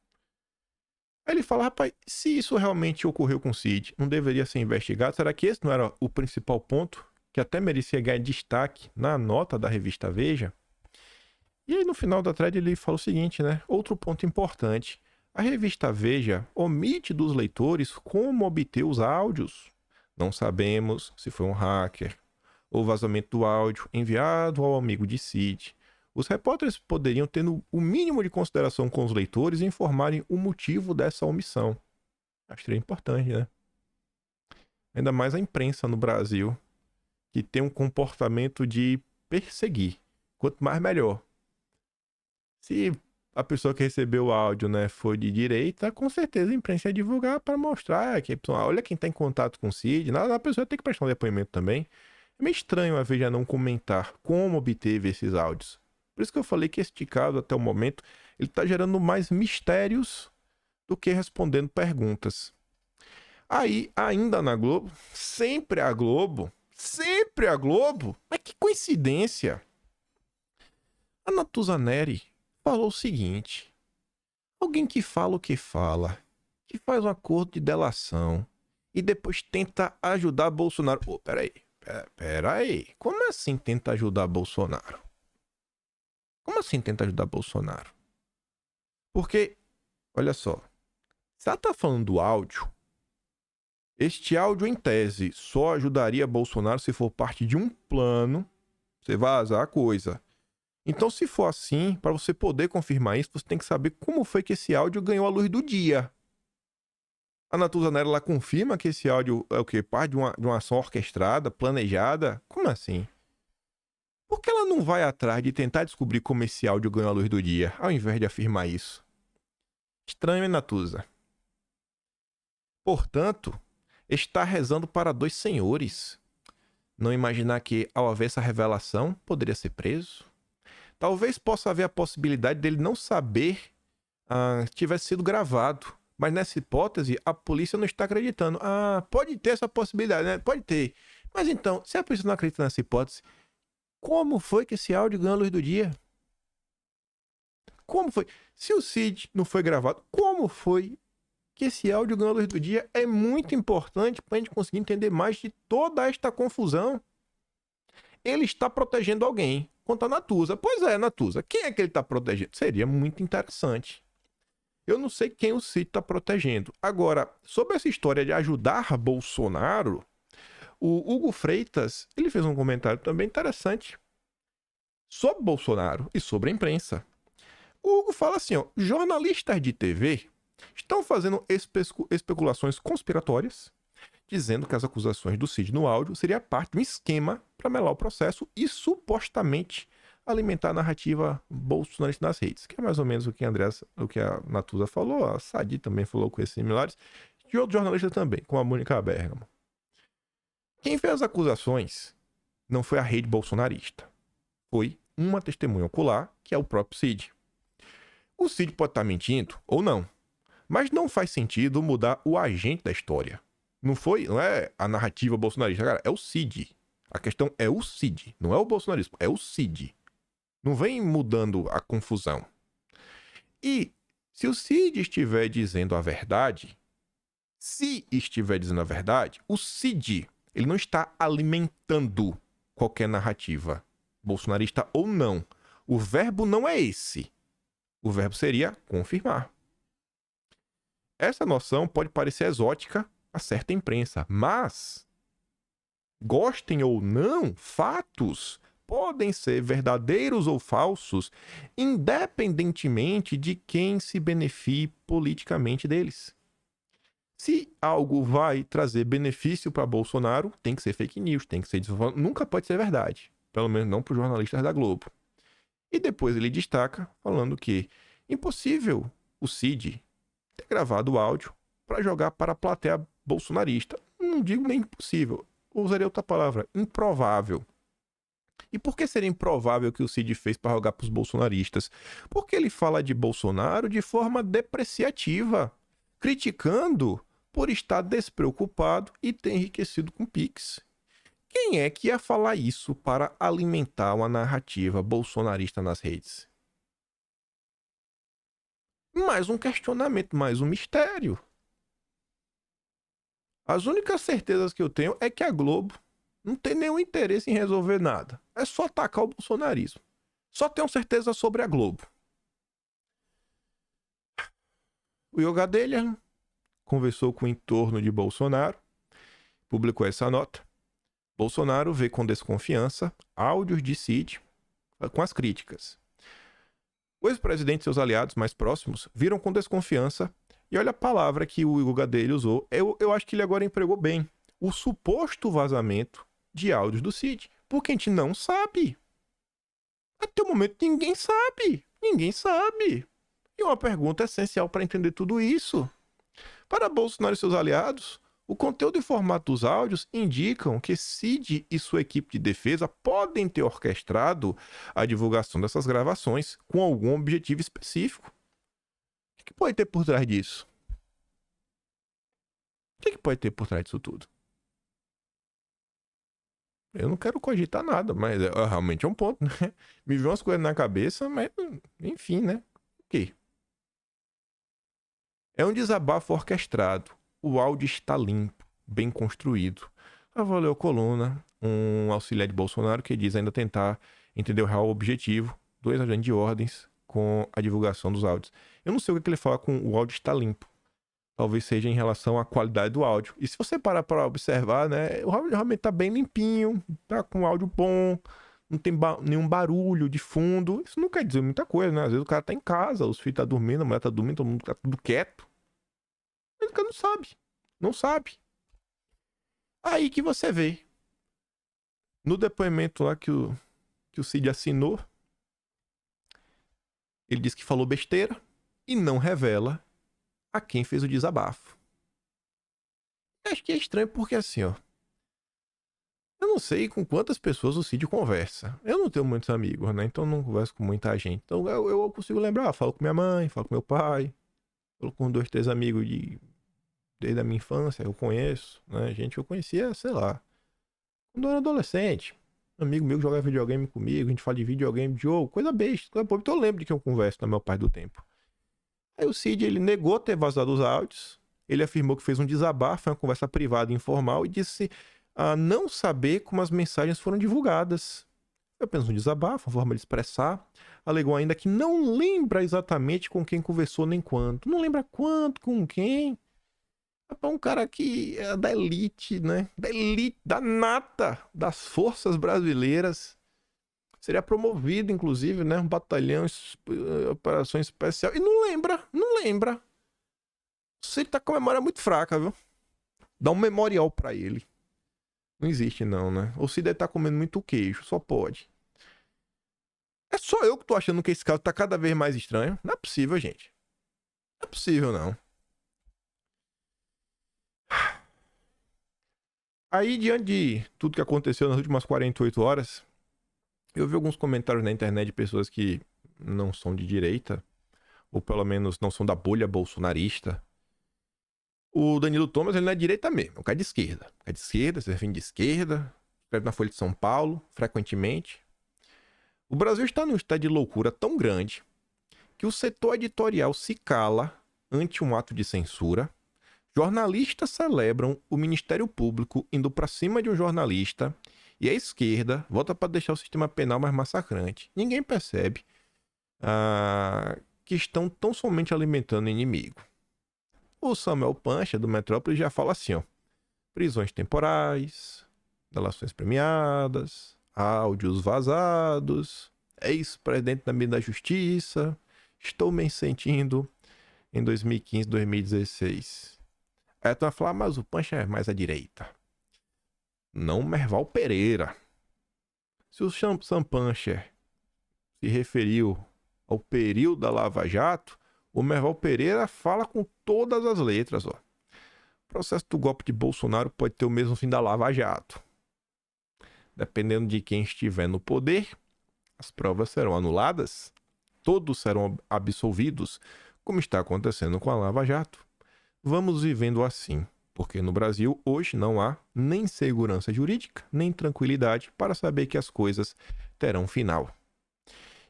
Aí ele fala, rapaz, se isso realmente ocorreu com o Cid, não deveria ser investigado? Será que esse não era o principal ponto, que até merecia ganhar destaque na nota da revista Veja? E aí no final da thread ele fala o seguinte, né? Outro ponto importante. A revista Veja omite dos leitores como obter os áudios. Não sabemos se foi um hacker ou vazamento do áudio enviado ao amigo de Cid. Os repórteres poderiam ter o mínimo de consideração com os leitores e informarem o motivo dessa omissão. Acho que é importante, né? Ainda mais a imprensa no Brasil, que tem um comportamento de perseguir. Quanto mais, melhor. Se a pessoa que recebeu o áudio, né, foi de direita, com certeza a imprensa ia divulgar para mostrar que, olha quem está em contato com o Cid. A pessoa tem que prestar um depoimento também. É meio estranho a Veja não comentar como obteve esses áudios. Por isso que eu falei que este caso, até o momento, ele está gerando mais mistérios do que respondendo perguntas. Aí, ainda na Globo, sempre a Globo, mas que coincidência. A Natuzaneri falou o seguinte, alguém que fala o que fala, que faz um acordo de delação e depois tenta ajudar Bolsonaro. Pô, peraí. Como assim tenta ajudar Bolsonaro? Como assim tenta ajudar Bolsonaro? Porque, olha só, se ela tá falando do áudio, este áudio, em tese, só ajudaria Bolsonaro se for parte de um plano, você vazar a coisa. Então, se for assim, para você poder confirmar isso, você tem que saber como foi que esse áudio ganhou a luz do dia. A Natuza Neri, ela confirma que esse áudio é o quê? Parte de uma ação orquestrada, planejada? Como assim? Por que ela não vai atrás de tentar descobrir como esse áudio ganhou a luz do dia, ao invés de afirmar isso? Estranho, hein, Natuza? Portanto, está rezando para dois senhores. Não imaginar que, ao haver essa revelação, poderia ser preso? Talvez possa haver a possibilidade dele não saber que tivesse sido gravado. Mas nessa hipótese, a polícia não está acreditando. Pode ter essa possibilidade, né? Pode ter. Mas então, se a polícia não acredita nessa hipótese, como foi que esse áudio ganhou a luz do dia? Como foi? Se o Cid não foi gravado, como foi que esse áudio ganhou a luz do dia? É muito importante para a gente conseguir entender mais de toda esta confusão. Ele está protegendo alguém contra a Natuza. Pois é, Natuza. Quem é que ele está protegendo? Seria muito interessante. Eu não sei quem o Cid está protegendo. Agora, sobre essa história de ajudar Bolsonaro, o Hugo Freitas, ele fez um comentário também interessante sobre Bolsonaro e sobre a imprensa. O Hugo fala assim, ó, jornalistas de TV estão fazendo especulações conspiratórias, dizendo que as acusações do Cid no áudio seria parte de um esquema para melar o processo e supostamente alimentar a narrativa bolsonarista nas redes, que é mais ou menos o que a Natuza falou, a Sadi também falou coisas similares, e outros jornalistas também, como a Mônica Bergamo. Quem fez as acusações não foi a rede bolsonarista, foi uma testemunha ocular, que é o próprio Cid. O Cid pode estar mentindo ou não, mas não faz sentido mudar o agente da história. Não é a narrativa bolsonarista, cara, é o Cid. A questão é o Cid, não é o bolsonarismo, é o Cid. Não vem mudando a confusão. E se o Cid estiver dizendo a verdade, o Cid, ele não está alimentando qualquer narrativa, bolsonarista ou não. O verbo não é esse. O verbo seria confirmar. Essa noção pode parecer exótica a certa imprensa, mas, gostem ou não, fatos podem ser verdadeiros ou falsos, independentemente de quem se beneficie politicamente deles. Se algo vai trazer benefício para Bolsonaro, tem que ser fake news, tem que ser desinformação, nunca pode ser verdade, pelo menos não para os jornalistas da Globo. E depois ele destaca, falando que impossível o Cid ter gravado o áudio para jogar para a plateia bolsonarista. Não digo nem impossível, usaria outra palavra, improvável. E por que seria improvável que o Cid fez para jogar para os bolsonaristas? Porque ele fala de Bolsonaro de forma depreciativa, criticando por estar despreocupado e ter enriquecido com Pix. Quem é que ia falar isso para alimentar uma narrativa bolsonarista nas redes? Mais um questionamento, mais um mistério. As únicas certezas que eu tenho é que a Globo não tem nenhum interesse em resolver nada. É só atacar o bolsonarismo. Só tenho certeza sobre a Globo. O Yoga Delian conversou com o entorno de Bolsonaro, publicou essa nota. Bolsonaro vê com desconfiança áudios de Cid com as críticas. O ex-presidente e seus aliados mais próximos viram com desconfiança, e olha a palavra que o Yoga Delian usou, eu acho que ele agora empregou bem, o suposto vazamento de áudios do Cid, porque a gente não sabe. Até o momento ninguém sabe. E uma pergunta essencial para entender tudo isso. Para Bolsonaro e seus aliados, o conteúdo e formato dos áudios indicam que Cid e sua equipe de defesa podem ter orquestrado a divulgação dessas gravações com algum objetivo específico. O que pode ter por trás disso? O que pode ter por trás disso tudo? Eu não quero cogitar nada, mas realmente é um ponto, né? Me viu umas coisas na cabeça, mas enfim, né? O quê? É um desabafo orquestrado. O áudio está limpo, bem construído. Avaliou Coluna, um auxiliar de Bolsonaro, que diz ainda tentar entender o real objetivo do ex-agente de ordens com a divulgação dos áudios. Eu não sei o que ele fala com o áudio está limpo. Talvez seja em relação à qualidade do áudio. E se você parar para observar, né, o áudio realmente tá bem limpinho, tá com áudio bom, não tem nenhum barulho de fundo. Isso não quer dizer muita coisa, né? Às vezes o cara tá em casa, os filhos tá dormindo, a mulher tá dormindo, todo mundo tá tudo quieto. Mas o cara não sabe. Não sabe. Aí que você vê. No depoimento lá que o Cid assinou, ele disse que falou besteira e não revela a quem fez o desabafo. Acho que é estranho porque assim, ó. Eu não sei com quantas pessoas o Cid conversa. Eu não tenho muitos amigos, né? Então eu não converso com muita gente. Então eu consigo lembrar. Falo com minha mãe, falo com meu pai. Falo com 2, 3 amigos desde a minha infância. Eu conheço, né? Gente que eu conhecia, sei lá. Quando eu era adolescente. Um amigo meu que jogava videogame comigo. A gente fala de videogame, de jogo. Coisa besta. Coisa boba. Então eu lembro de que eu converso na maior parte do tempo. Aí o Cid, ele negou ter vazado os áudios. Ele afirmou que fez um desabafo, uma conversa privada e informal. E disse a não saber como as mensagens foram divulgadas. Foi apenas um desabafo, uma forma de expressar. Alegou ainda que não lembra exatamente com quem conversou nem quanto. Não lembra quanto, com quem. É um cara que é da elite, né? Da elite, da nata das forças brasileiras. Seria promovido, inclusive, né? Um batalhão, operações especial. E não lembra, não lembra. Você tá com a memória muito fraca, viu? Dá um memorial pra ele. Não existe não, né? Ou se deve estar comendo muito queijo, só pode. É só eu que tô achando que esse caso tá cada vez mais estranho. Não é possível, gente. Não é possível, não. Aí, diante de tudo que aconteceu nas últimas 48 horas, eu vi alguns comentários na internet de pessoas que não são de direita, ou pelo menos não são da bolha bolsonarista. O Danilo Thomas, ele não é de direita mesmo, é um cara de esquerda. É de esquerda, se define de esquerda, escreve na Folha de São Paulo, frequentemente. O Brasil está num estado de loucura tão grande que o setor editorial se cala ante um ato de censura. Jornalistas celebram o Ministério Público indo para cima de um jornalista e a esquerda volta para deixar o sistema penal mais massacrante. Ninguém percebe que estão tão somente alimentando o inimigo. O Samuel Pancha, do Metrópole, já fala assim, ó. Prisões temporais, delações premiadas, áudios vazados, ex-presidente da Justiça, estou me sentindo em 2015, 2016. Aí tu vai falar, mas o Pancha é mais à direita. Não Merval Pereira. Se o Sam Pancha se referiu ao período da Lava Jato, o Merval Pereira fala com todas as letras, ó. O processo do golpe de Bolsonaro pode ter o mesmo fim da Lava Jato. Dependendo de quem estiver no poder, as provas serão anuladas, todos serão absolvidos, como está acontecendo com a Lava Jato. Vamos vivendo assim, porque no Brasil hoje não há nem segurança jurídica, nem tranquilidade para saber que as coisas terão final.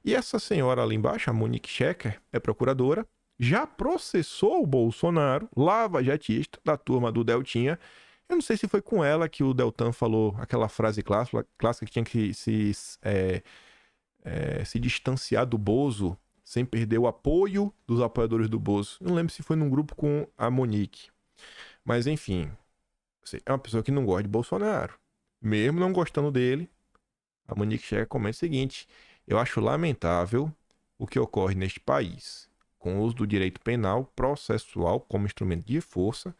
E essa senhora ali embaixo, a Monique Schecker, é procuradora, já processou o Bolsonaro, lava-jatista, da turma do Deltinha. Eu não sei se foi com ela que o Deltan falou aquela frase clássica que tinha que se distanciar do Bozo sem perder o apoio dos apoiadores do Bozo. Não lembro se foi num grupo com a Monique. Mas enfim, é uma pessoa que não gosta de Bolsonaro. Mesmo não gostando dele, a Monique Schecker comenta o seguinte: eu acho lamentável o que ocorre neste país, com o uso do direito penal processual como instrumento de força,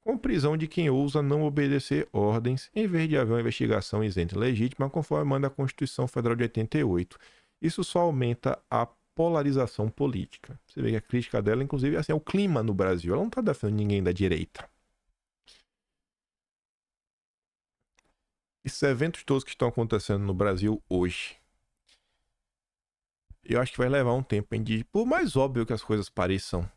com prisão de quem ousa não obedecer ordens, em vez de haver uma investigação isenta e legítima, conforme manda a Constituição Federal de 88. Isso só aumenta a polarização política. Você vê que a crítica dela, inclusive, assim, é o clima no Brasil. Ela não está defendendo ninguém da direita. Esses eventos todos que estão acontecendo no Brasil hoje, eu acho que vai levar um tempo, hein, por mais óbvio que as coisas pareçam,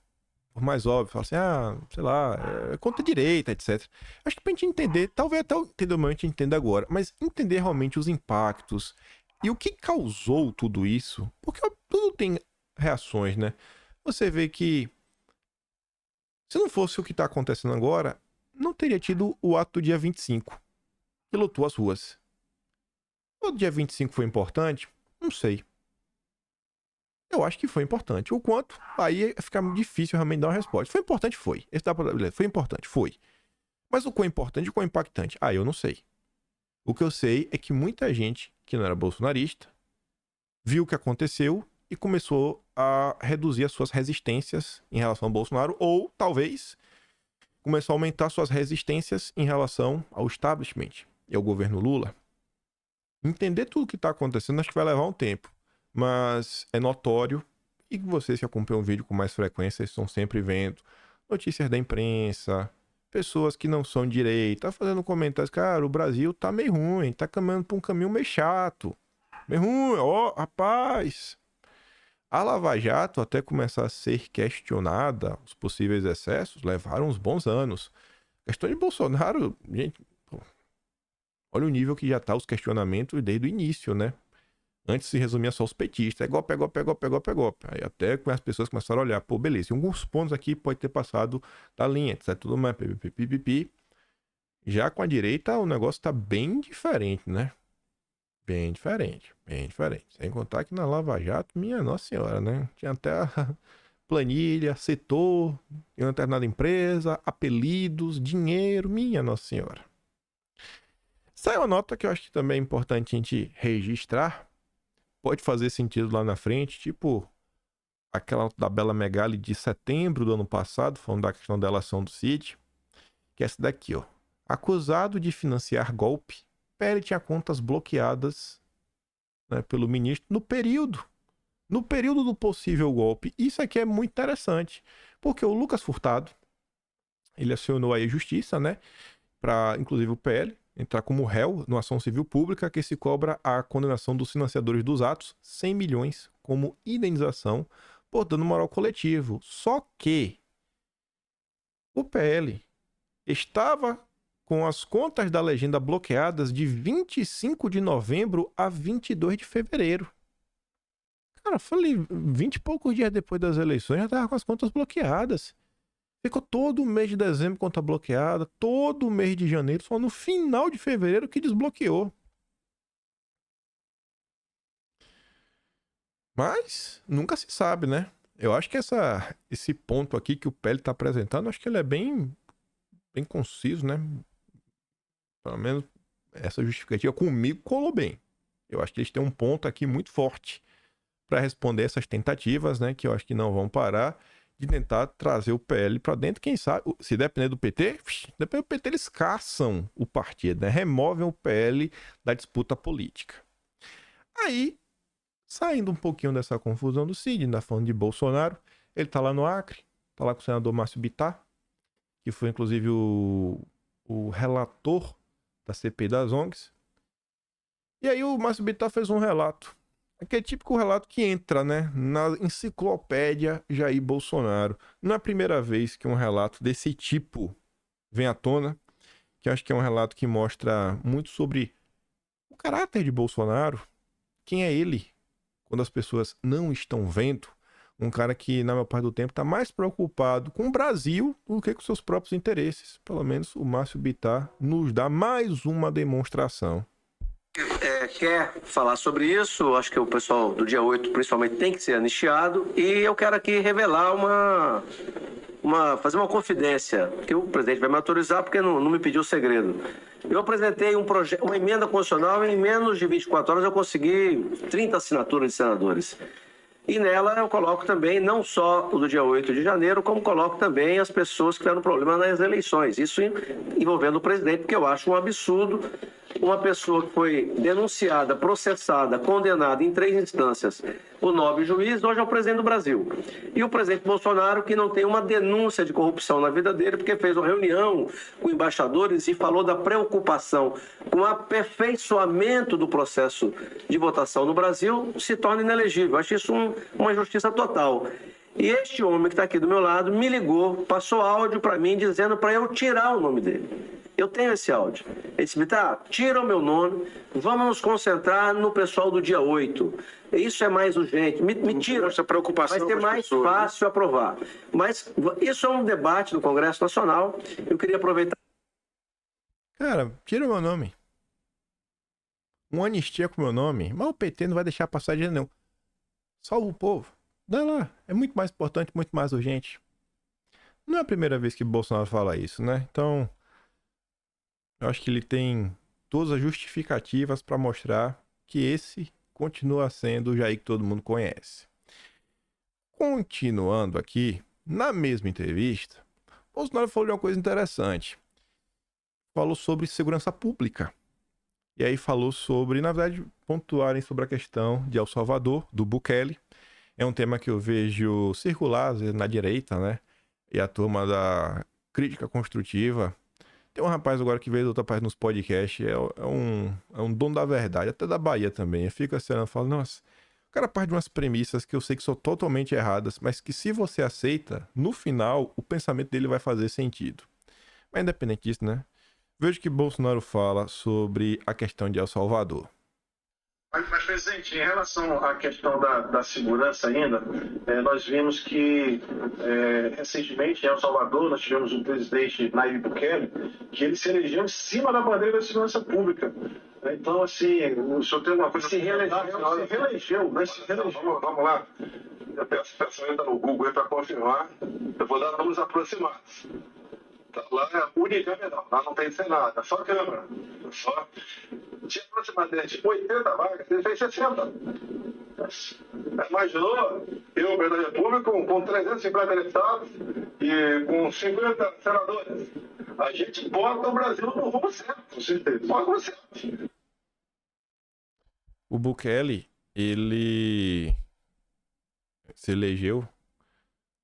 por mais óbvio, fala assim, sei lá, é contra a direita, etc. Acho que pra gente entender, talvez até entender o momento a gente entenda agora, mas entender realmente os impactos e o que causou tudo isso, porque tudo tem reações, né? Você vê que Se não fosse o que está acontecendo agora, não teria tido o ato do dia 25, que lotou as ruas. O dia 25 foi importante? Não sei. Eu acho que foi importante. O quanto, aí fica difícil realmente dar uma resposta. Foi importante? Foi. Foi importante? Foi. Mas o quão importante e o quão impactante? Eu não sei. O que eu sei é que muita gente que não era bolsonarista viu o que aconteceu e começou a reduzir as suas resistências em relação ao Bolsonaro, ou talvez começou a aumentar suas resistências em relação ao establishment e ao governo Lula. Entender tudo o que está acontecendo acho que vai levar um tempo, mas é notório, e vocês que acompanham o vídeo com mais frequência estão sempre vendo notícias da imprensa, pessoas que não são de direita fazendo comentários, cara, o Brasil tá meio ruim, tá caminhando por um caminho meio chato, meio ruim, rapaz. A Lava Jato, até começar a ser questionada, os possíveis excessos, levaram uns bons anos. A questão de Bolsonaro, gente, olha o nível que já tá os questionamentos desde o início, né? Antes se resumia só os petistas, é golpe. Aí até as pessoas começaram a olhar, beleza, em alguns pontos aqui pode ter passado da linha, etc, tudo mais, pipipi. Já com a direita o negócio tá bem diferente, né? Bem diferente. Sem contar que na Lava Jato, minha Nossa Senhora, né? Tinha até a planilha, setor, em uma determinada empresa, apelidos, dinheiro, minha Nossa Senhora. Saiu uma nota que eu acho que também é importante a gente registrar. Pode fazer sentido lá na frente, tipo aquela da Bela Megali de setembro do ano passado, falando da questão da delação do Cid, que é essa daqui, ó. Acusado de financiar golpe, PL tinha contas bloqueadas, né, pelo ministro no período do possível golpe. Isso aqui é muito interessante, porque o Lucas Furtado, ele acionou aí a justiça, né, para inclusive o PL entrar como réu numa ação civil pública que se cobra a condenação dos financiadores dos atos, 100 milhões como indenização por dano moral coletivo. Só que o PL estava com as contas da legenda bloqueadas de 25 de novembro a 22 de fevereiro. Cara, falei, 20 e poucos dias depois das eleições já tava com as contas bloqueadas. Ficou todo o mês de dezembro conta bloqueada, todo o mês de janeiro, só no final de fevereiro que desbloqueou. Mas nunca se sabe, né? Eu acho que esse ponto aqui que o PL tá apresentando, acho que ele é bem conciso, né? Pelo menos essa justificativa comigo colou bem. Eu acho que eles têm um ponto aqui muito forte para responder essas tentativas, né? Que eu acho que não vão parar de tentar trazer o PL para dentro. Quem sabe, se depender do PT, dependendo do PT, eles caçam o partido, né? Removem o PL da disputa política. Aí, saindo um pouquinho dessa confusão do Cid, ainda falando de Bolsonaro, ele tá lá no Acre, tá lá com o senador Márcio Bittar, que foi inclusive o relator da CPI das ONGs. E aí o Márcio Bittar fez um relato. Aquele típico relato que entra, né, na enciclopédia Jair Bolsonaro. Não é a primeira vez que um relato desse tipo vem à tona, que eu acho que é um relato que mostra muito sobre o caráter de Bolsonaro, quem é ele, quando as pessoas não estão vendo. Um cara que, na maior parte do tempo, está mais preocupado com o Brasil do que com seus próprios interesses. Pelo menos o Márcio Bittar nos dá mais uma demonstração. Quer falar sobre isso, acho que o pessoal do dia 8 principalmente tem que ser anistiado, e eu quero aqui revelar fazer uma confidência, que o presidente vai me autorizar porque não me pediu segredo. Eu apresentei uma emenda constitucional e em menos de 24 horas eu consegui 30 assinaturas de senadores. E nela eu coloco também não só o do dia 8 de janeiro, como coloco também as pessoas que tiveram problema nas eleições. Isso envolvendo o presidente, porque eu acho um absurdo uma pessoa que foi denunciada, processada, condenada em 3 instâncias, o nobre juiz, hoje é o presidente do Brasil. E o presidente Bolsonaro, que não tem uma denúncia de corrupção na vida dele, porque fez uma reunião com embaixadores e falou da preocupação com o aperfeiçoamento do processo de votação no Brasil, se torna inelegível. Eu acho isso uma injustiça total. E este homem que está aqui do meu lado me ligou, passou áudio para mim dizendo para eu tirar o nome dele. Eu tenho esse áudio. Ele disse, tira o meu nome, vamos nos concentrar no pessoal do dia 8. Isso é mais urgente. Me tira. Essa preocupação vai ser mais fácil aprovar. Mas isso é um debate no Congresso Nacional. Eu queria aproveitar. Cara, tira o meu nome. Uma anistia com o meu nome, mas o PT não vai deixar passar de não. Salva o povo. Dá lá. É muito mais importante, muito mais urgente. Não é a primeira vez que Bolsonaro fala isso, né? Então, eu acho que ele tem todas as justificativas para mostrar que esse continua sendo o Jair que todo mundo conhece. Continuando aqui, na mesma entrevista, Bolsonaro falou de uma coisa interessante. Falou sobre segurança pública. E aí falou sobre, na verdade, pontuarem sobre a questão de El Salvador, do Bukele. É um tema que eu vejo circular às vezes, na direita, né? E a turma da crítica construtiva. Tem um rapaz agora que veio de outra parte nos podcasts, é um dono da verdade, até da Bahia também. Eu fico assim, eu falo, nossa, o cara parte de umas premissas que eu sei que são totalmente erradas, mas que se você aceita, no final, o pensamento dele vai fazer sentido. Mas independente disso, né? Vejo que Bolsonaro fala sobre a questão de El Salvador. Mas, presidente, em relação à questão da segurança ainda, nós vimos que recentemente em El Salvador nós tivemos um presidente, Nayib Bukele, que ele se elegeu em cima da bandeira da segurança pública. Então, assim, o senhor tem uma coisa... Se reelegeu. Vamos lá. Eu peço entra no Google aí para confirmar. Eu vou dar números aproximados. Lá é unicameral, lá não tem Senado, é só Câmara. Tinha aproximadamente 80 vagas, ele fez 60. Imaginou eu, presidente da República, com 350 deputados e com 50 senadores. A gente bota o Brasil no rumo certo, com certeza. No rumo certo. O Bukele, ele se elegeu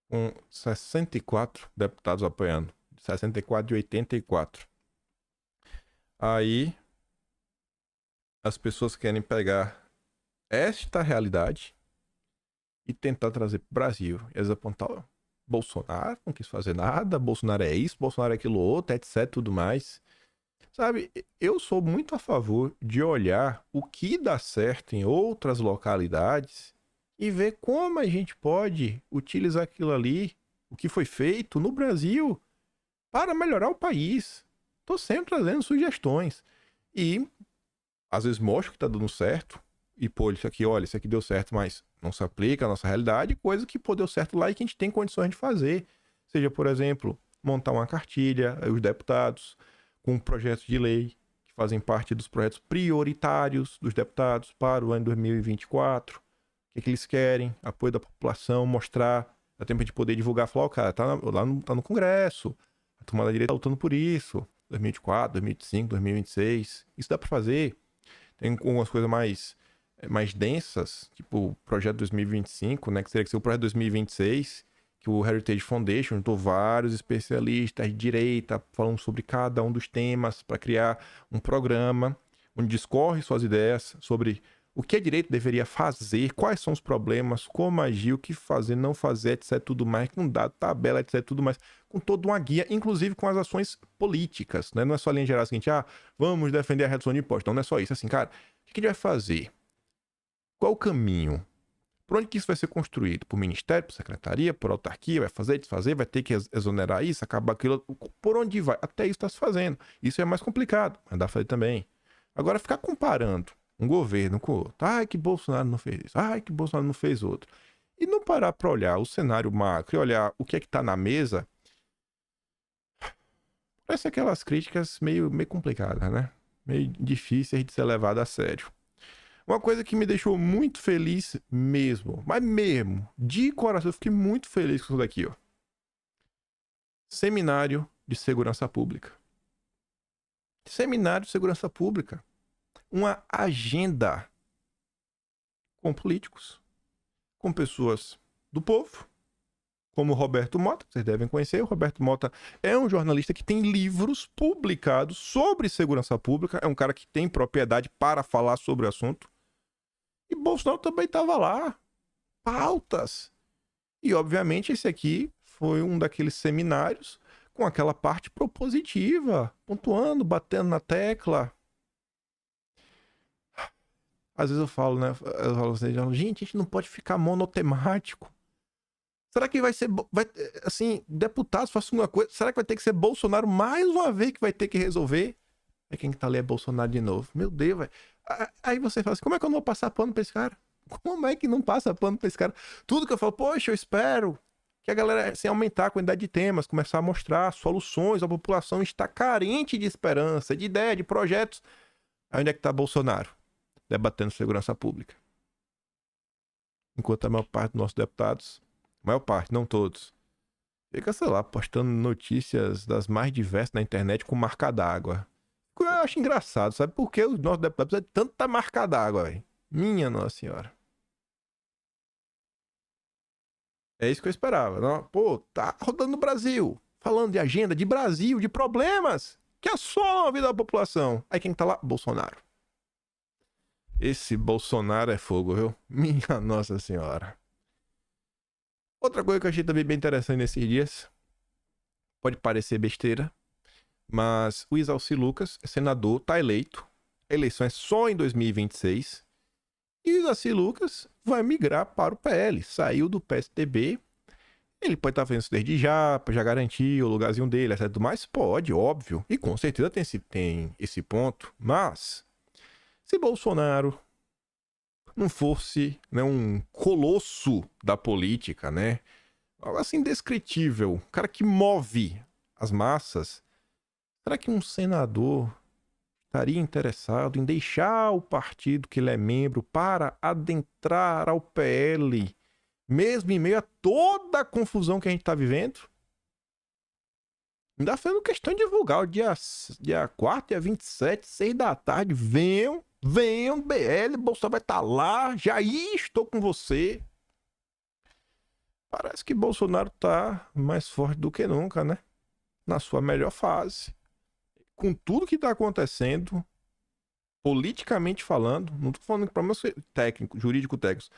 com 64 deputados apoiando. 64 de 84. Aí as pessoas querem pegar esta realidade e tentar trazer para o Brasil. Eles apontaram, Bolsonaro não quis fazer nada, Bolsonaro é isso, Bolsonaro é aquilo outro, etc, tudo mais. Sabe, eu sou muito a favor de olhar o que dá certo em outras localidades e ver como a gente pode utilizar aquilo ali, o que foi feito no Brasil, para melhorar o país. Tô sempre trazendo sugestões. E, às vezes, mostro que tá dando certo. E, pô, isso aqui, olha, isso aqui deu certo, mas não se aplica à nossa realidade. Coisa que, pô, deu certo lá e que a gente tem condições de fazer. Seja, por exemplo, montar uma cartilha, os deputados, com projetos de lei, que fazem parte dos projetos prioritários dos deputados para o ano 2024. O que eles querem, apoio da população, mostrar, dá tempo de poder divulgar, falar, ó, cara, tá no Congresso. A turma da direita tá lutando por isso. 2024, 2025, 2026. Isso dá pra fazer. Tem algumas coisas mais densas, tipo o projeto 2025, né? Que seria que ser o projeto 2026, que o Heritage Foundation juntou vários especialistas de direita falando sobre cada um dos temas para criar um programa onde discorre suas ideias sobre o que a direita deveria fazer, quais são os problemas, como agir, o que fazer, não fazer, etc, tudo mais, com dado, tabela, etc, tudo mais, com toda uma guia, inclusive com as ações políticas, né? Não é só linha geral, seguinte, vamos defender a redução de impostos, não é só isso, assim, cara, o que a gente vai fazer? Qual o caminho? Por onde que isso vai ser construído? Por ministério, por secretaria, por autarquia, vai fazer, desfazer, vai ter que exonerar isso, acabar aquilo, por onde vai? Até isso está se fazendo, isso é mais complicado, mas dá pra fazer também. Agora, ficar comparando um governo com o outro. Ai, que Bolsonaro não fez isso. Ai, que Bolsonaro não fez outro. E não parar para olhar o cenário macro e olhar o que é que tá na mesa. Parece aquelas críticas meio complicadas, né? Meio difíceis de ser levado a sério. Uma coisa que me deixou muito feliz mesmo, mas mesmo, de coração, eu fiquei muito feliz com isso daqui, ó. Seminário de Segurança Pública. Seminário de Segurança Pública. Uma agenda com políticos, com pessoas do povo, como o Roberto Mota, que vocês devem conhecer. O Roberto Mota é um jornalista que tem livros publicados sobre segurança pública, é um cara que tem propriedade para falar sobre o assunto. E Bolsonaro também estava lá. Pautas. E, obviamente, esse aqui foi um daqueles seminários com aquela parte propositiva, pontuando, batendo na tecla. Às vezes eu falo, né? Eu falo assim, gente, a gente não pode ficar monotemático. Será que vai ser, assim, deputados façam uma coisa, será que vai ter que ser Bolsonaro mais uma vez que vai ter que resolver? Aí quem tá ali é Bolsonaro de novo. Meu Deus, velho. Aí você fala assim, como é que eu não vou passar pano pra esse cara? Como é que não passa pano pra esse cara? Tudo que eu falo, poxa, eu espero que a galera, assim, aumentar a quantidade de temas, começar a mostrar soluções, a população está carente de esperança, de ideia, de projetos. Aí onde é que tá Bolsonaro? Debatendo segurança pública. Enquanto a maior parte dos nossos deputados, maior parte, não todos, fica, sei lá, postando notícias das mais diversas na internet com marca d'água. Eu acho engraçado, sabe? Por que os nossos deputados precisam de tanta marca d'água, velho? Minha Nossa Senhora. É isso que eu esperava. Não? Pô, tá rodando no Brasil, falando de agenda, de Brasil, de problemas que assolam a vida da população. Aí quem tá lá? Bolsonaro. Esse Bolsonaro é fogo, viu? Minha Nossa Senhora. Outra coisa que eu achei também bem interessante nesses dias, pode parecer besteira, mas o Isalci Lucas, senador, tá eleito. A eleição é só em 2026. E o Isalci Lucas vai migrar para o PL. Saiu do PSDB. Ele pode estar fazendo isso desde já, para já garantir o lugarzinho dele, etc. Mas pode, óbvio. E com certeza tem esse ponto. Mas, se Bolsonaro não fosse, né, um colosso da política, né? Algo assim indescritível. Um cara que move as massas. Será que um senador estaria interessado em deixar o partido que ele é membro para adentrar ao PL, mesmo em meio a toda a confusão que a gente está vivendo? Ainda fazendo questão de divulgar o dia 4, dia 27, 6 da tarde. Venham, BL, Bolsonaro vai estar lá, Jair, estou com você. Parece que Bolsonaro tá mais forte do que nunca, né? Na sua melhor fase. Com tudo que tá acontecendo, politicamente falando, não tô falando de problemas técnicos, jurídico-técnicos,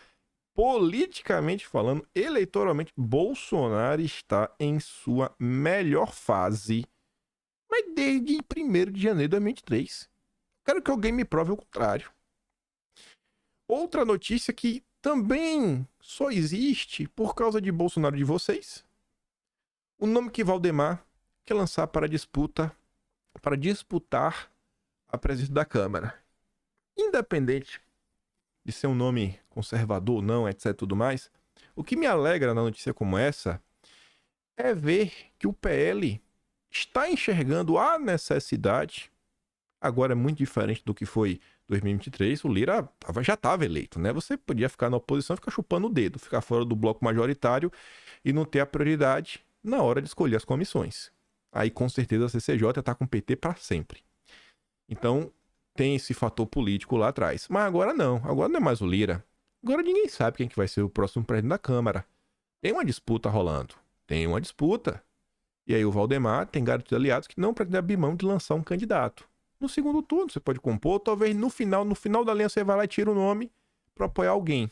politicamente falando, eleitoralmente, Bolsonaro está em sua melhor fase, mas desde 1º de janeiro de 2023. Quero que alguém me prove o contrário. Outra notícia que também só existe por causa de Bolsonaro e de vocês. O nome que Valdemar quer lançar para disputar a presidência da Câmara. Independente de ser um nome conservador ou não, etc, tudo mais, o que me alegra na notícia como essa é ver que o PL está enxergando a necessidade. Agora é muito diferente do que foi 2023, o Lira já estava eleito, né? Você podia ficar na oposição e ficar chupando o dedo, ficar fora do bloco majoritário e não ter a prioridade na hora de escolher as comissões. Aí com certeza a CCJ está com o PT para sempre. Então tem esse fator político lá atrás. Mas agora não é mais o Lira. Agora ninguém sabe quem que vai ser o próximo presidente da Câmara. Tem uma disputa rolando. E aí o Valdemar tem garantido aliados que não pretende abrir mão de lançar um candidato. No segundo turno você pode compor, talvez no final da linha você vai lá e tira o nome para apoiar alguém.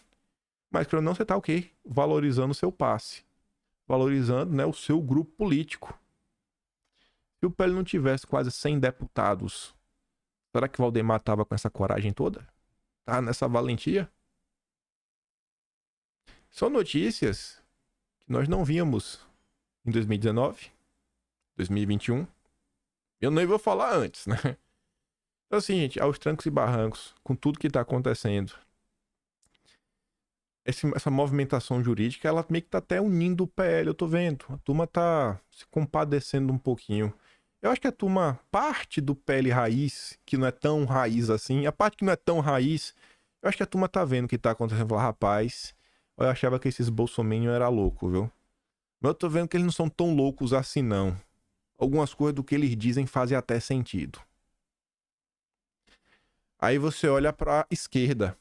Mas para não você tá o quê? Valorizando o seu passe. Valorizando, né, o seu grupo político. Se o PL não tivesse quase 100 deputados, será que o Valdemar tava com essa coragem toda? Tá nessa valentia? São notícias que nós não víamos em 2019, 2021. Eu nem vou falar antes, né? Então assim, gente, aos trancos e barrancos, com tudo que tá acontecendo, essa movimentação jurídica, ela meio que tá até unindo o PL, eu tô vendo. A turma tá se compadecendo um pouquinho. Eu acho que a turma, parte do PL raiz, que não é tão raiz assim, a parte que não é tão raiz, eu acho que a turma tá vendo o que tá acontecendo. Fala, rapaz, eu achava que esses bolsominions eram loucos, viu? Mas eu tô vendo que eles não são tão loucos assim, não. Algumas coisas do que eles dizem fazem até sentido. Aí você olha pra esquerda.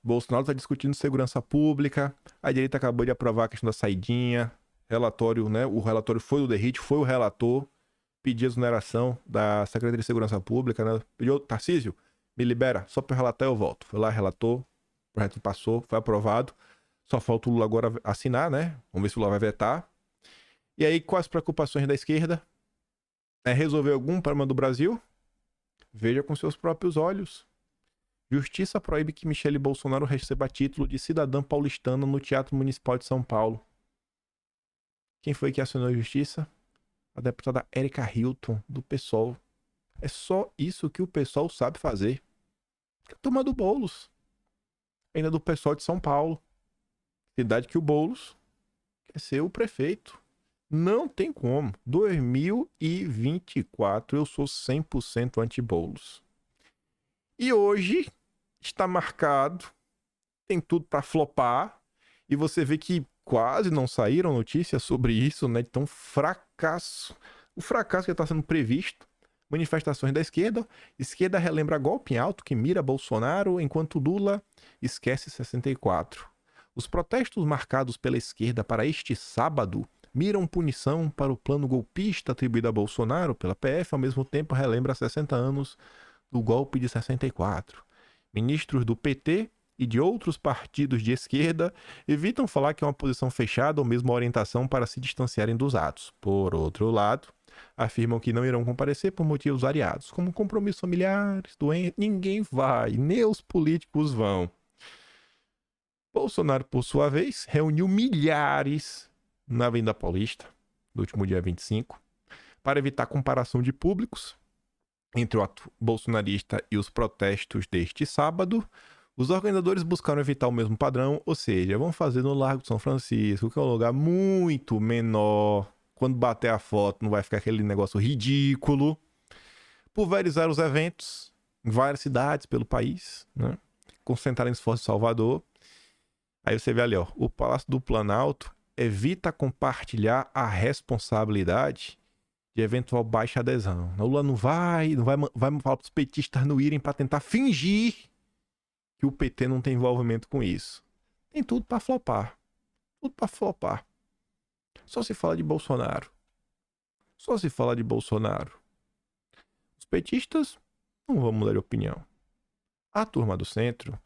Bolsonaro tá discutindo segurança pública, a direita acabou de aprovar a questão da saidinha, relatório, né? O relatório foi do Derrite, foi o relator, pediu a exoneração da Secretaria de Segurança Pública, né? Pediu, Tarcísio, me libera, só pra eu relatar eu volto. Foi lá, relatou, o projeto passou, foi aprovado. Só falta o Lula agora assinar, né? Vamos ver se o Lula vai vetar. E aí, quais as preocupações da esquerda? É resolver algum problema do Brasil? Veja com seus próprios olhos. Justiça proíbe que Michele Bolsonaro receba título de cidadã paulistana no Teatro Municipal de São Paulo. Quem foi que acionou a justiça? A deputada Érica Hilton, do PSOL. É só isso que o PSOL sabe fazer. Turma do Boulos. Ainda do PSOL de São Paulo. Cidade que o Boulos quer ser o prefeito. Não tem como. 2024 eu sou 100% anti-Boulos. E hoje está marcado, tem tudo para flopar, e você vê que quase não saíram notícias sobre isso, né? Então, fracasso. O fracasso que está sendo previsto. Manifestações da esquerda. Esquerda relembra golpe em alto que mira Bolsonaro, enquanto Lula esquece 64. Os protestos marcados pela esquerda para este sábado miram punição para o plano golpista atribuído a Bolsonaro pela PF, ao mesmo tempo relembra 60 anos do golpe de 64. Ministros do PT e de outros partidos de esquerda evitam falar que é uma posição fechada ou mesmo orientação para se distanciarem dos atos. Por outro lado, afirmam que não irão comparecer por motivos variados, como compromissos familiares, doenças. Ninguém vai, nem os políticos vão. Bolsonaro, por sua vez, reuniu milhares na Avenida Paulista, no último dia 25, para evitar comparação de públicos entre o ato bolsonarista e os protestos deste sábado. Os organizadores buscaram evitar o mesmo padrão, ou seja, vão fazer no Largo de São Francisco, que é um lugar muito menor. Quando bater a foto, não vai ficar aquele negócio ridículo. Pulverizar os eventos em várias cidades pelo país, né? Concentrar esforços em Salvador. Aí você vê ali, ó, o Palácio do Planalto evita compartilhar a responsabilidade de eventual baixa adesão. O Lula não vai falar para os petistas não irem para tentar fingir que o PT não tem envolvimento com isso. Tem tudo para flopar. Tudo para flopar. Só se fala de Bolsonaro. Só se fala de Bolsonaro. Os petistas não vão mudar de opinião. A turma do centro,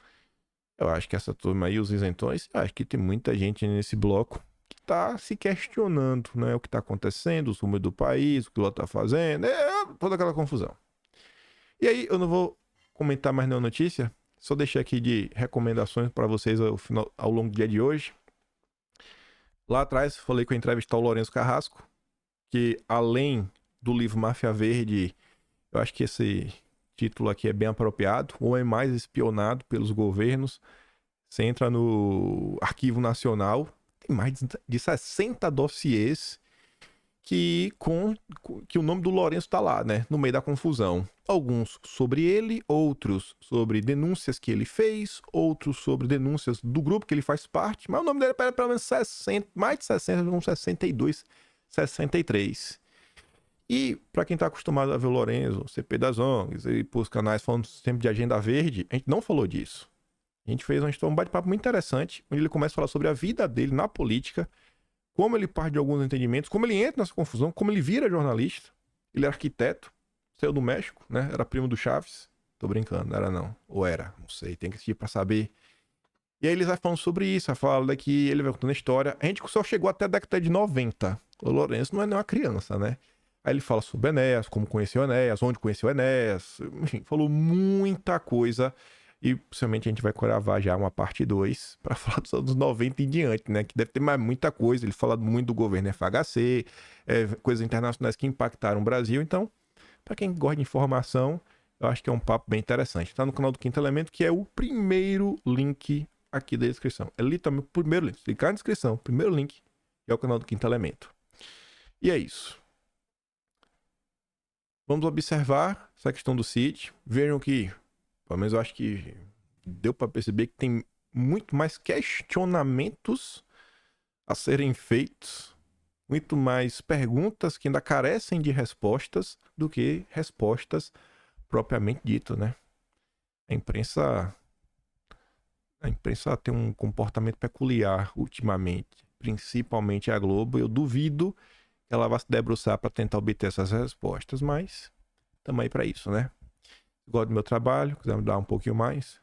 eu acho que essa turma aí, os isentões, eu acho que tem muita gente nesse bloco que está se questionando, né, o que está acontecendo, os rumos do país, o que o Lula está fazendo, toda aquela confusão. E aí, eu não vou comentar mais nenhuma notícia, só deixei aqui de recomendações para vocês ao longo do dia de hoje. Lá atrás, falei que eu ia entrevistar o Lourenço Carrasco, que além do livro Máfia Verde, eu acho que esse título aqui é bem apropriado, ou é mais espionado pelos governos. Você entra no Arquivo Nacional, tem mais de 60 dossiês que o nome do Lourenço está lá, né? No meio da confusão. Alguns sobre ele, outros sobre denúncias que ele fez, outros sobre denúncias do grupo que ele faz parte, mas o nome dele é pelo menos 60, mais de 60, uns 62, 63. E, para quem está acostumado a ver o Lourenço, CP das ONGs e os canais falando sempre de agenda verde, a gente não falou disso. A gente fez um bate-papo muito interessante, onde ele começa a falar sobre a vida dele na política, como ele parte de alguns entendimentos, como ele entra nessa confusão, como ele vira jornalista. Ele é arquiteto, saiu do México, né? Era primo do Chaves. Tô brincando, não era não. Ou era, não sei, tem que assistir pra saber. E aí eles vai falando sobre isso, vai falando daqui, ele vai contando a história. A gente só chegou até a década de 90. O Lourenço não é nem uma criança, né? Aí ele fala sobre Enéas, como conheceu Enéas, onde conheceu Enéas. Enfim, falou muita coisa. E possivelmente a gente vai gravar já uma parte 2 para falar dos anos 90 em diante, né? Que deve ter mais muita coisa. Ele fala muito do governo FHC, coisas internacionais que impactaram o Brasil. Então, para quem gosta de informação, eu acho que é um papo bem interessante. Tá no canal do Quinto Elemento, que é o primeiro link aqui da descrição. É literalmente o primeiro link. Se clicar na descrição, primeiro link é o canal do Quinto Elemento. E é isso. Vamos observar essa questão do CID. Vejam que, pelo menos eu acho que deu para perceber que tem muito mais questionamentos a serem feitos, muito mais perguntas que ainda carecem de respostas do que respostas propriamente ditas, né? A imprensa tem um comportamento peculiar ultimamente, principalmente a Globo. Eu duvido que ela vá se debruçar para tentar obter essas respostas, mas estamos aí para isso, né? Se gosta do meu trabalho, quiser me dar um pouquinho mais,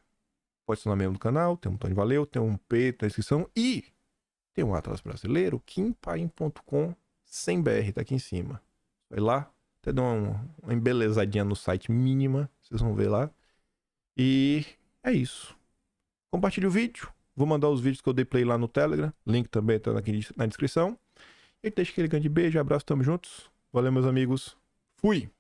pode ser membro do canal, tem um botão de valeu, tem um P na descrição e tem um Atlas Brasileiro, kimpaim.com. sem BR, tá aqui em cima. Vai lá, até dá uma embelezadinha no site mínima, vocês vão ver lá. E é isso. Compartilhe o vídeo. Vou mandar os vídeos que eu dei play lá no Telegram. Link também tá aqui na descrição. E deixa aquele grande beijo, abraço, tamo juntos. Valeu, meus amigos. Fui!